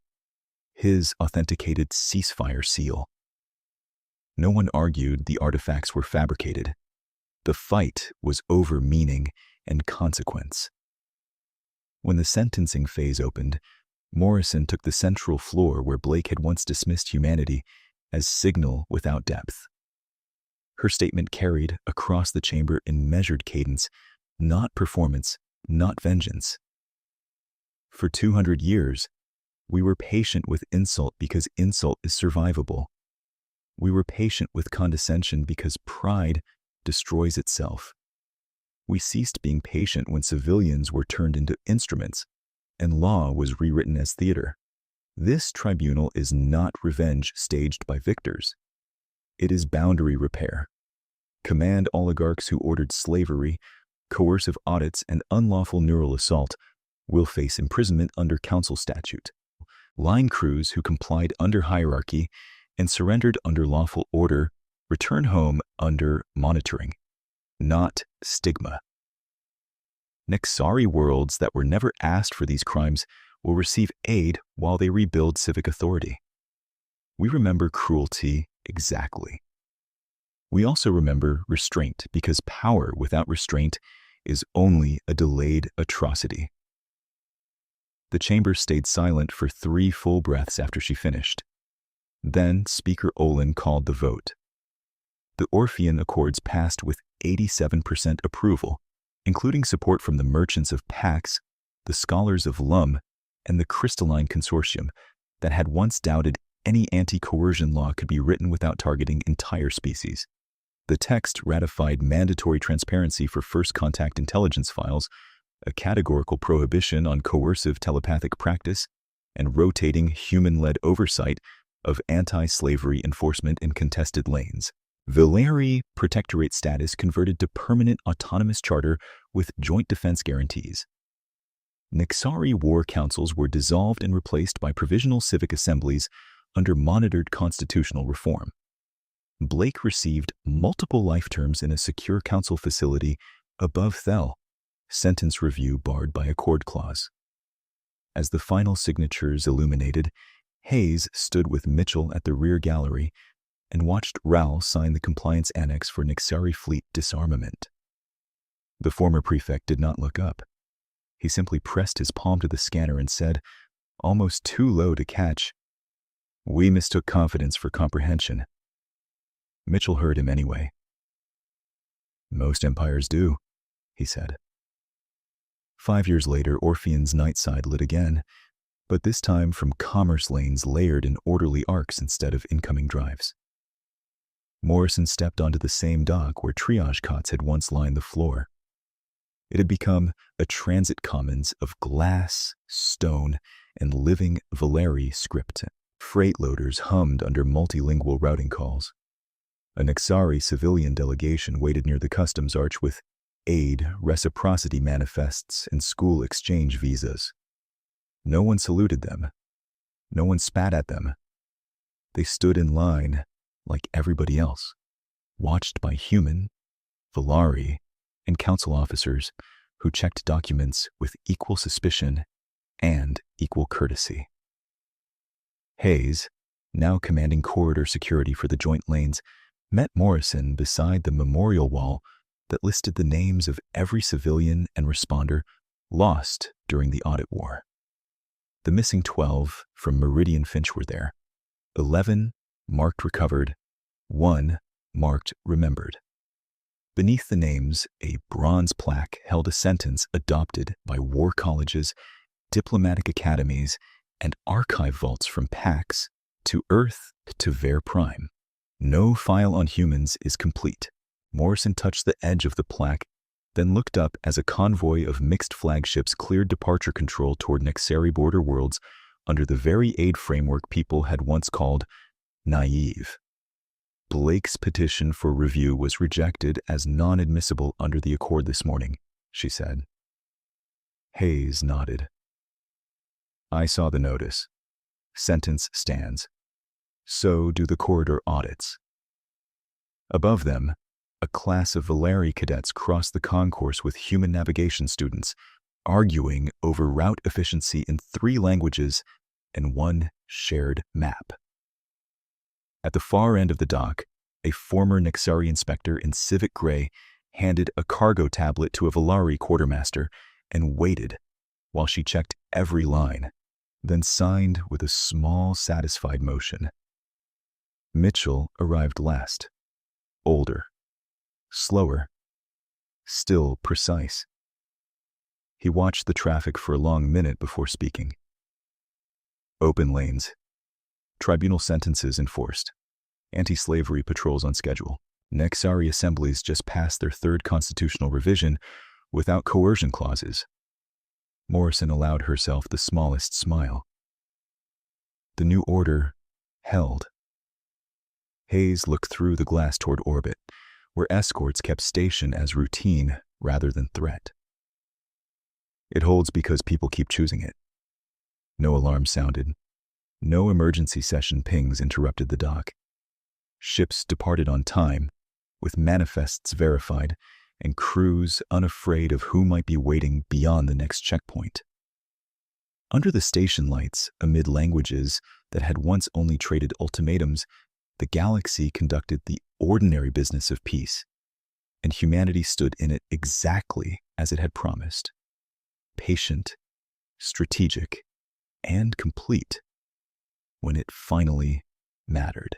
his authenticated ceasefire seal. No one argued the artifacts were fabricated. The fight was over meaning and consequence. When the sentencing phase opened, Morrison took the central floor where Blake had once dismissed humanity as signal without depth. Her statement carried across the chamber in measured cadence, not performance, not vengeance. For 200 years, we were patient with insult because insult is survivable. We were patient with condescension because pride destroys itself. We ceased being patient when civilians were turned into instruments and law was rewritten as theater. This tribunal is not revenge staged by victors. It is boundary repair. Command oligarchs who ordered slavery, coercive audits, and unlawful neural assault will face imprisonment under council statute. Line crews who complied under hierarchy and surrendered under lawful order return home under monitoring, not stigma. Nexari worlds that were never asked for these crimes will receive aid while they rebuild civic authority. We remember cruelty exactly. We also remember restraint because power without restraint is only a delayed atrocity. The chamber stayed silent for 3 full breaths after she finished. Then Speaker Olin called the vote. The Orphean Accords passed with 87% approval, including support from the merchants of Pax, the scholars of Lum, and the Crystalline Consortium that had once doubted any anti-coercion law could be written without targeting entire species. The text ratified mandatory transparency for first contact intelligence files, a categorical prohibition on coercive telepathic practice, and rotating human-led oversight of anti-slavery enforcement in contested lanes. Valeri Protectorate status converted to permanent autonomous charter with joint defense guarantees. Nexari war councils were dissolved and replaced by provisional civic assemblies under monitored constitutional reform. Blake received multiple life terms in a secure council facility above Thel, sentence review barred by accord clause. As the final signatures illuminated, Hayes stood with Mitchell at the rear gallery and watched Rowell sign the compliance annex for Nexari fleet disarmament. The former prefect did not look up. He simply pressed his palm to the scanner and said, almost too low to catch, "We mistook confidence for comprehension." Mitchell heard him anyway. "Most empires do," he said. 5 years later, Orphean's night side lit again, but this time from commerce lanes layered in orderly arcs instead of incoming drives. Morrison stepped onto the same dock where triage cots had once lined the floor. It had become a transit commons of glass, stone, and living Valeri script. Freight loaders hummed under multilingual routing calls. A Nexari civilian delegation waited near the customs arch with aid, reciprocity manifests, and school exchange visas. No one saluted them. No one spat at them. They stood in line like everybody else, watched by human, Valari, and council officers who checked documents with equal suspicion and equal courtesy. Hayes, now commanding corridor security for the joint lanes, met Morrison beside the memorial wall that listed the names of every civilian and responder lost during the audit war. The missing 12 from Meridian Finch were there. 11 marked recovered, 1 marked remembered. Beneath the names, a bronze plaque held a sentence adopted by war colleges, diplomatic academies, and archive vaults from Pax to Earth to Ver Prime. No file on humans is complete. Morrison touched the edge of the plaque, then looked up as a convoy of mixed flagships cleared departure control toward Nexari border worlds under the very aid framework people had once called naive. Blake's petition for review was rejected as non-admissible under the accord this morning, she said. Hayes nodded. I saw the notice. Sentence stands. So do the corridor audits. Above them, a class of Valeri cadets crossed the concourse with human navigation students, arguing over route efficiency in 3 languages and 1 shared map. At the far end of the dock, a former Nexari inspector in civic gray handed a cargo tablet to a Valari quartermaster and waited while she checked every line, then signed with a small, satisfied motion. Mitchell arrived last, older, slower, still precise. He watched the traffic for a long minute before speaking. Open lanes. Tribunal sentences enforced. Anti-slavery patrols on schedule. Nexari assemblies just passed their 3rd constitutional revision without coercion clauses. Morrison allowed herself the smallest smile. The new order held. Hayes looked through the glass toward orbit, where escorts kept station as routine rather than threat. It holds because people keep choosing it. No alarm sounded. No emergency session pings interrupted the dock. Ships departed on time, with manifests verified, and cruise unafraid of who might be waiting beyond the next checkpoint. Under the station lights, amid languages that had once only traded ultimatums, the galaxy conducted the ordinary business of peace, and humanity stood in it exactly as it had promised: patient, strategic, and complete when it finally mattered.